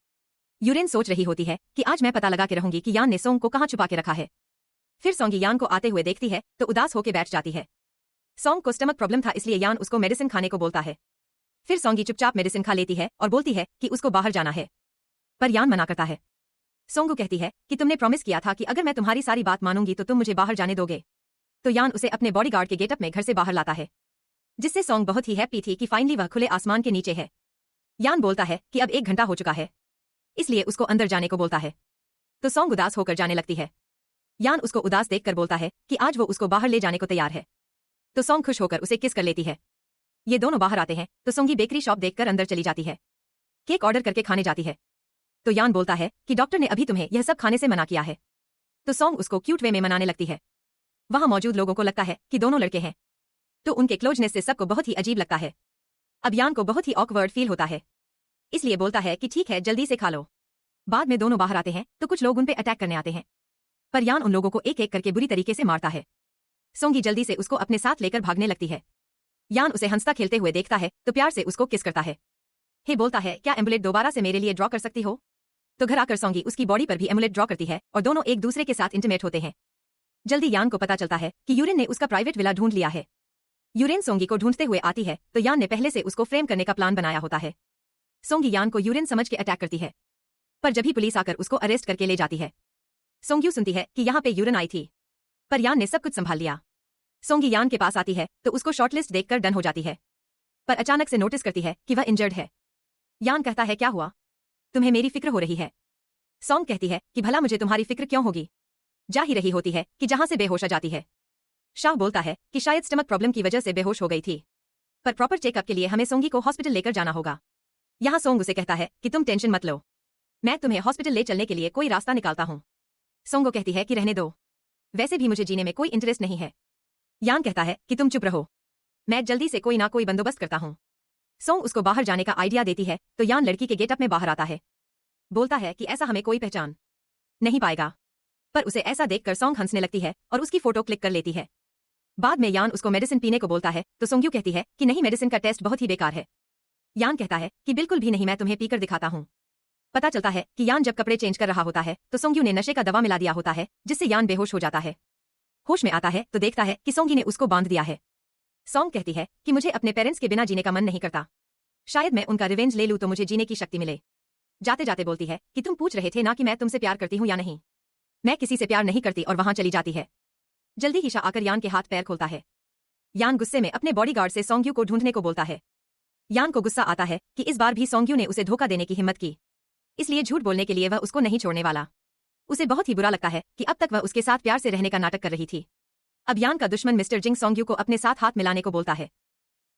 यूरिन सोच रही होती है कि आज मैं पता लगा के रहूंगी कि यान ने सॉन्ग को कहां छुपा के रखा है। फिर सॉन्गी यान को आते हुए देखती है तो उदास होकर बैठ जाती है। सॉन्ग को स्टमक प्रॉब्लम था, इसलिए यान उसको मेडिसिन खाने को बोलता है। फिर सॉन्गी चुपचाप मेडिसिन खा लेती है और बोलती है कि उसको बाहर जाना है, पर यान मना करता है। सोंगू कहती है कि तुमने प्रॉमिस किया था कि अगर मैं तुम्हारी सारी बात मानूंगी तो तुम मुझे बाहर जाने दोगे। तो यान उसे अपने बॉडीगार्ड के गेटअप में घर से बाहर लाता है, जिससे सॉन्ग बहुत ही हैप्पी थी कि फाइनली वह खुले आसमान के नीचे है। यान बोलता है कि अब 1 घंटा हो चुका है, इसलिए उसको अंदर जाने को बोलता है। तो सॉन्ग उदास होकर जाने लगती है। यान उसको उदास देखकर बोलता है कि आज वो उसको बाहर ले जाने को तैयार है। तो सॉन्ग खुश होकर उसे किस कर लेती है। ये दोनों बाहर आते हैं तो सोंगी बेकरी शॉप देखकर अंदर चली जाती है। केक ऑर्डर करके खाने जाती है। तो यान बोलता है कि डॉक्टर ने अभी तुम्हें यह सब खाने से मना किया है। तो सॉन्ग उसको क्यूट वे में मनाने लगती है। वहां मौजूद लोगों को लगता है कि दोनों लड़के हैं, तो उनके क्लोजनेस से सबको बहुत ही अजीब लगता है। अब यान को बहुत ही ऑकवर्ड फील होता है, इसलिए बोलता है कि ठीक है जल्दी से खा लो। बाद में दोनों बाहर आते हैं तो कुछ लोग उन पे अटैक करने आते हैं, पर यान उन लोगों को एक एक करके बुरी तरीके से मारता है। सोंगी जल्दी से उसको अपने साथ लेकर भागने लगती है। यान उसे हंसता खेलते हुए देखता है तो प्यार से उसको किस करता है। हे बोलता है क्या एमुलेट दोबारा से मेरे लिए ड्रॉ कर सकती हो। तो घर आकर सोंगी उसकी बॉडी पर भी एमुलेट ड्रॉ करती है और दोनों एक दूसरे के साथ इंटीमेट होते हैं। जल्दी यान को पता चलता है कि यूरिन ने उसका प्राइवेट विला ढूंढ लिया है। यूरिन सोंगी को ढूंढते हुए आती है तो यान ने पहले से उसको फ्रेम करने का प्लान बनाया होता है। सोंगी यान को यूरिन समझ के अटैक करती है, पर जब भी पुलिस आकर उसको अरेस्ट करके ले जाती है, सोंग्यू सुनती है कि यहाँ पे यूरिन आई थी, पर यान ने सब कुछ संभाल लिया। सोंगी यान के पास आती है तो उसको शॉर्टलिस्ट देखकर डन हो जाती है, पर अचानक से नोटिस करती है कि वह इंजर्ड है। यान कहता है क्या हुआ, तुम्हें मेरी फिक्र हो रही है। सोंग कहती है कि भला मुझे तुम्हारी फिक्र क्यों होगी, जा ही रही होती है कि जहां से बेहोश आ जाती है। शाह बोलता है कि शायद स्टमक प्रॉब्लम की वजह से बेहोश हो गई थी, पर प्रॉपर चेकअप के लिए हमें सोंगी को हॉस्पिटल लेकर जाना होगा। यहाँ सोंग उसे कहता है कि तुम टेंशन मत लो, मैं तुम्हें हॉस्पिटल ले चलने के लिए कोई रास्ता निकालता हूँ। सोंग को कहती है कि रहने दो, वैसे भी मुझे जीने में कोई इंटरेस्ट नहीं है। यान कहता है कि तुम चुप रहो, मैं जल्दी से कोई ना कोई बंदोबस्त करता हूँ। सोंग उसको बाहर जाने का आइडिया देती है तो यान लड़की के गेटअप में बाहर आता है। बोलता है कि ऐसा हमें कोई पहचान नहीं पाएगा, पर उसे ऐसा देखकर सोंग हंसने लगती है और उसकी फोटो क्लिक कर लेती है। बाद में यान उसको मेडिसिन पीने को बोलता है तो सोंग्यू कहती है कि नहीं, मेडिसिन का टेस्ट बहुत ही बेकार है। यान कहता है कि बिल्कुल भी नहीं, मैं तुम्हें पीकर दिखाता हूँ। पता चलता है कि यान जब कपड़े चेंज कर रहा होता है तो सोंग्यू ने नशे का दवा मिला दिया होता है, जिससे यान बेहोश हो जाता है। होश में आता है तो देखता है कि सोंगी ने उसको बांध दिया है। सोंग कहती है कि मुझे अपने पेरेंट्स के बिना जीने का मन नहीं करता, शायद मैं उनका रिवेंज ले लूं तो मुझे जीने की शक्ति मिले। जाते जाते बोलती है कि तुम पूछ रहे थे ना कि मैं तुमसे प्यार करती हूँ या नहीं, मैं किसी से प्यार नहीं करती, और वहां चली जाती है। जल्दी ही शाह आकर यान के हाथ पैर खोलता है। यान गुस्से में अपने बॉडीगार्ड से सोंग्यू को ढूंढने को बोलता है। यान को गुस्सा आता है कि इस बार भी सोंग्यू ने उसे धोखा देने की हिम्मत की, इसलिए झूठ बोलने के लिए वह उसको नहीं छोड़ने वाला। उसे बहुत ही बुरा लगता है कि अब तक वह उसके साथ प्यार से रहने का नाटक कर रही थी। अब यान का दुश्मन मिस्टर जिंग सोंग्यू को अपने साथ हाथ मिलाने को बोलता है।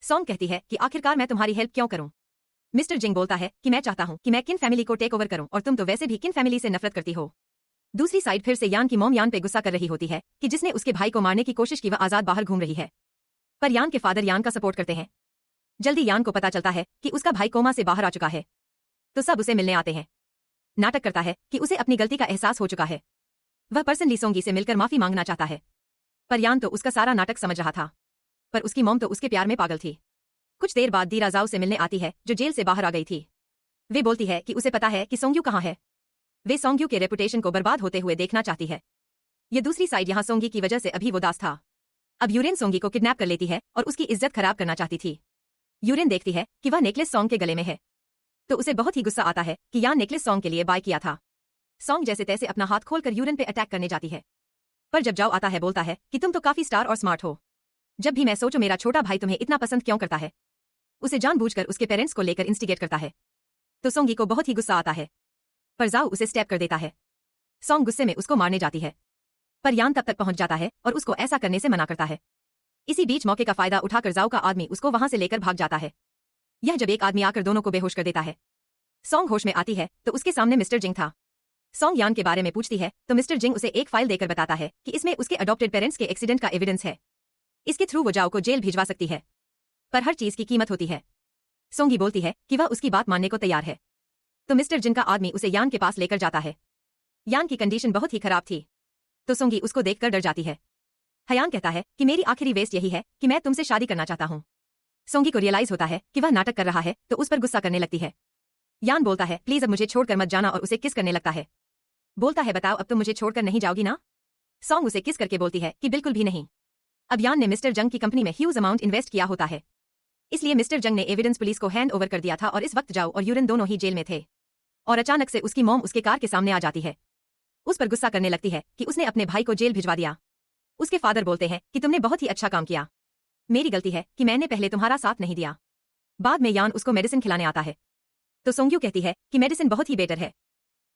सोंग कहती है कि आखिरकार मैं तुम्हारी हेल्प क्यों करूं। मिस्टर जिंग बोलता है कि मैं चाहता हूं कि मैं किन फैमिली को टेक ओवर करूं, और तुम तो वैसे भी किन फैमिली से नफरत करती हो। दूसरी साइड फिर से यान की मॉम यान पे गुस्सा कर रही होती है कि जिसने उसके भाई को मारने की कोशिश की वह आजाद बाहर घूम रही है, पर यान के फादर यान का सपोर्ट करते हैं। जल्दी यान को पता चलता है कि उसका भाई कोमा से बाहर आ चुका है, तो सब उसे मिलने आते हैं। नाटक करता है कि उसे अपनी गलती का एहसास हो चुका है। वह पर्सनली सोंगी से मिलकर माफी मांगना चाहता है, पर यान तो उसका सारा नाटक समझ रहा था, पर उसकी मॉम तो उसके प्यार में पागल थी। कुछ देर बाद दी राजाओ से मिलने आती है जो जेल से बाहर आ गई थी। वे बोलती है कि उसे पता है कि सोंग्यू कहाँ है। वे सोंग्यू के रेपुटेशन को बर्बाद होते हुए देखना चाहती है। ये दूसरी साइड यहाँ सोंगी की वजह से अभी वो दास था। अब यूरेन सोंगी को किडनैप कर लेती है और उसकी इज्जत खराब करना चाहती थी। यूरेन देखती है कि वह नेकलेस सोंग के गले में है, तो उसे बहुत ही गुस्सा आता है कि यान नेकलेस सोंग के लिए बाय किया था। सोंग जैसे तैसे अपना हाथ खोलकर यूरेन पे अटैक करने जाती है, पर जब जाओ आता है बोलता है कि तुम तो काफी स्टार और स्मार्ट हो, जब भी मैं सोचूं मेरा छोटा भाई तुम्हें इतना पसंद क्यों करता है। उसे जानबूझकर उसके पेरेंट्स को लेकर इंस्टिगेट करता है, तो सोंगी को बहुत ही गुस्सा आता है, पर जाओ उसे स्टैप कर देता है। सोंग गुस्से में उसको मारने जाती है, पर यान तब तक पहुंच जाता है और उसको ऐसा करने से मना करता है। इसी बीच मौके का फायदा उठाकर जाओ का आदमी उसको वहां से लेकर भाग जाता है। यह जब एक आदमी आकर दोनों को बेहोश कर देता है। सोंग होश में आती है तो उसके सामने मिस्टर जिंग था। सोंग यान के बारे में पूछती है तो मिस्टर जिंग उसे एक फाइल देकर बताता है कि इसमें उसके अडॉप्टेड पेरेंट्स के एक्सीडेंट का एविडेंस है, इसके थ्रू वो जाओ को जेल भिजवा सकती है, पर हर चीज की कीमत होती है। सोंगी बोलती है कि वह उसकी बात मानने को तैयार है, तो मिस्टर जिंग का आदमी उसे यान के पास लेकर जाता है। यान की कंडीशन बहुत ही खराब थी, तो सोंगी उसको देखकर डर जाती है। हयान कहता है कि मेरी आखिरी वेस्ट यही है कि मैं तुमसे शादी करना चाहता हूँ। सोंगी को रियलाइज होता है कि वह नाटक कर रहा है तो उस पर गुस्सा करने लगती है। यान बोलता है प्लीज अब मुझे छोड़कर मत जाना, और उसे किस करने लगता है। बोलता है बताओ अब तुम मुझे छोड़कर नहीं जाओगी ना। सोंग उसे किस करके बोलती है कि बिल्कुल भी नहीं। अब यान ने मिस्टर जंग की कंपनी में ह्यूज अमाउंट इन्वेस्ट किया होता है, इसलिए मिस्टर जंग ने एविडेंस पुलिस को हैंड ओवर कर दिया था, और इस वक्त जाओ और यूरिन दोनों ही जेल में थे। और अचानक से उसकी मॉम उसके कार के सामने आ जाती है, उस पर गुस्सा करने लगती है कि उसने अपने भाई को जेल भिजवा दिया। उसके फादर बोलते हैं कि तुमने बहुत ही अच्छा काम किया, मेरी गलती है कि मैंने पहले तुम्हारा साथ नहीं दिया। बाद में यान उसको मेडिसिन खिलाने आता है, तो सोंग्यू कहती है कि मेडिसिन बहुत ही बेटर है।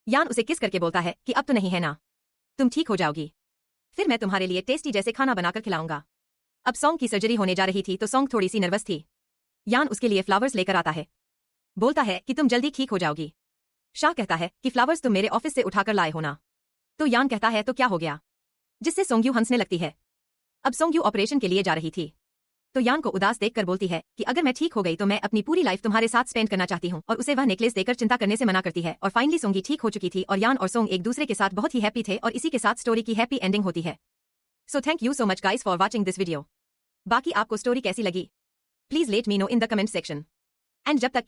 यान उसे किस करके बोलता है कि अब तो नहीं है ना, तुम ठीक हो जाओगी, फिर मैं तुम्हारे लिए टेस्टी जैसे खाना बनाकर खिलाऊंगा। अब सोंग की सर्जरी होने जा रही थी तो सोंग थोड़ी सी नर्वस थी। यान उसके लिए फ्लावर्स लेकर आता है, बोलता है कि तुम जल्दी ठीक हो जाओगी। शाह कहता है कि फ्लावर्स तुम मेरे ऑफिस से उठाकर लाए हो ना, तो यान कहता है तो क्या हो गया, जिससे सोंग्यू हंसने लगती है। अब सोंग्यू ऑपरेशन के लिए जा रही थी, तो यान को उदास देखकर बोलती है कि अगर मैं ठीक हो गई तो मैं अपनी पूरी लाइफ तुम्हारे साथ स्पेंड करना चाहती हूँ, और उसे वह नेकलेस देकर चिंता करने से मना करती है। और फाइनली सोंगी ठीक हो चुकी थी और यान और सोंग एक दूसरे के साथ बहुत ही हैप्पी थे, और इसी के साथ स्टोरी की हैप्पी एंडिंग होती है। So thank you so much guys for watching this video. बाकी आपको स्टोरी कैसी लगी please let me know in the comment section. And जब तक